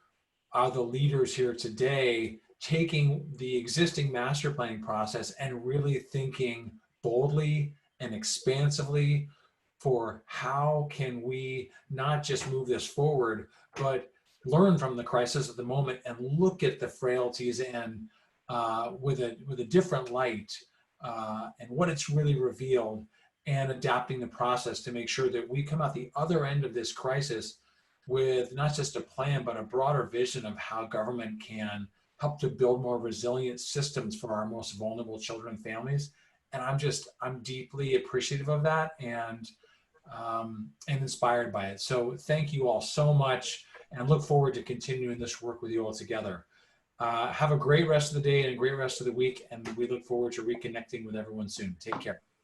the leaders here today taking the existing master planning process and really thinking boldly and expansively for how can we not just move this forward, but learn from the crisis at the moment and look at the frailties and with a different light and what it's really revealed, and adapting the process to make sure that we come out the other end of this crisis with not just a plan, but a broader vision of how government can help to build more resilient systems for our most vulnerable children and families. And I'm deeply appreciative of that and inspired by it. So thank you all so much, and look forward to continuing this work with you all together. Have a great rest of the day and a great rest of the week, and we look forward to reconnecting with everyone soon. Take care.